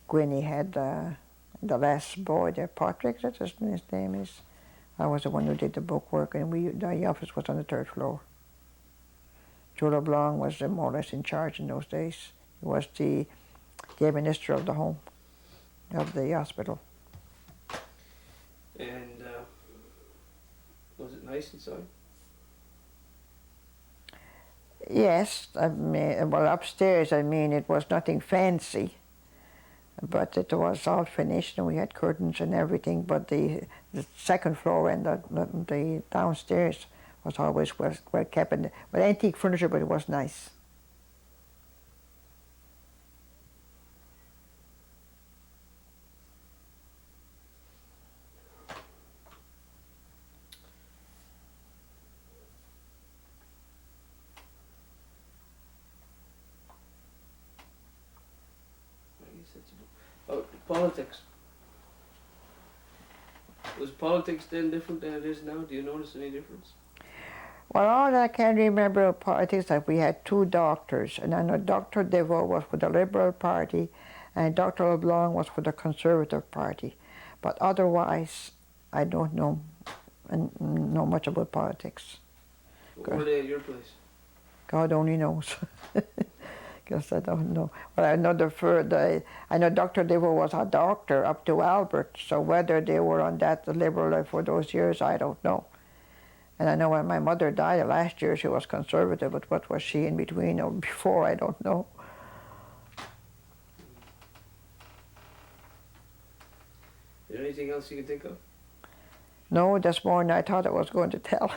Gwynnie had the last boy there, Patrick, that's his name is. I was the one who did the book work, and the office was on the third floor. Joe LeBlanc was more or less in charge in those days. He was the administrator of the home, of the hospital. And was it nice inside? Yes, I mean, well, upstairs, I mean, it was nothing fancy, but it was all finished, and we had curtains and everything. But the second floor and the downstairs was always well kept, with antique furniture, but it was nice. Oh, politics. Was politics then different than it is now? Do you notice any difference? Well, all I can remember of politics that we had two doctors, and I know Dr. Devoe was for the Liberal Party, and Dr. LeBlanc was for the Conservative Party. But otherwise, I don't know much about politics. What were they at your place? God only knows. Because I don't know. But I know I know Dr. Devoe was a doctor up to Albert, so whether they were on that Liberal for those years, I don't know. And I know when my mother died last year, she was Conservative, but what was she in between or before, I don't know. Is there anything else you can think of? No, that's more than I thought I was going to tell.